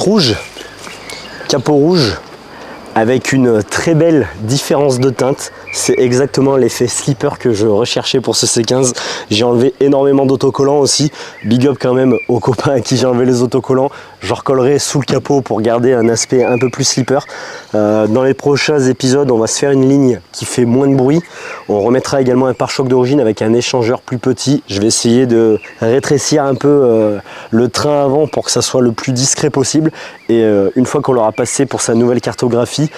Rouge, capot rouge avec une très belle différence de teinte. C'est exactement l'effet slipper que je recherchais pour ce C15. J'ai enlevé énormément d'autocollants aussi. Big up quand même aux copains à qui j'ai enlevé les autocollants. Je recollerai sous le capot pour garder un aspect un peu plus slipper. Dans les prochains épisodes, on va se faire une ligne qui fait moins de bruit. On remettra également un pare-choc d'origine avec un échangeur plus petit. Je vais essayer de rétrécir un peu le train avant pour que ça soit le plus discret possible. Et une fois qu'on l'aura passé pour sa nouvelle cartographie,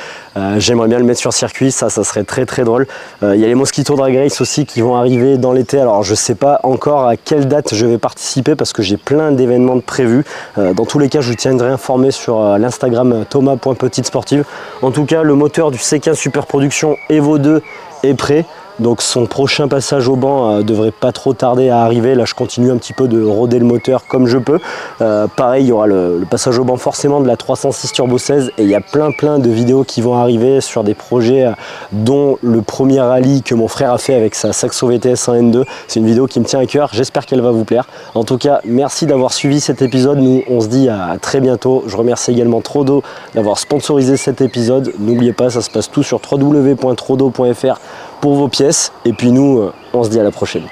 j'aimerais bien le mettre sur circuit. Ça serait très très drôle. Il y a les Mosquito Drag Race aussi qui vont arriver dans l'été. Alors je sais pas encore à quelle date je vais participer parce que j'ai plein d'événements de prévus. Dans tous les cas, je vous tiendrai informé sur l'Instagram thomas.petitesportive. En tout cas, le moteur du C15 Super Production Evo 2 est prêt. Donc son prochain passage au banc devrait pas trop tarder à arriver. Là je continue un petit peu de roder le moteur comme je peux. Pareil, il y aura le passage au banc forcément de la 306 Turbo 16 et il y a plein de vidéos qui vont arriver sur des projets dont le premier rallye que mon frère a fait avec sa Saxo VTS 1N2. C'est une vidéo qui me tient à cœur, j'espère qu'elle va vous plaire. En tout cas, merci d'avoir suivi cet épisode. Nous on se dit à très bientôt. Je remercie également Trodo d'avoir sponsorisé cet épisode. N'oubliez pas, ça se passe tout sur www.trodo.fr pour vos pièces. Et puis nous, on se dit à la prochaine.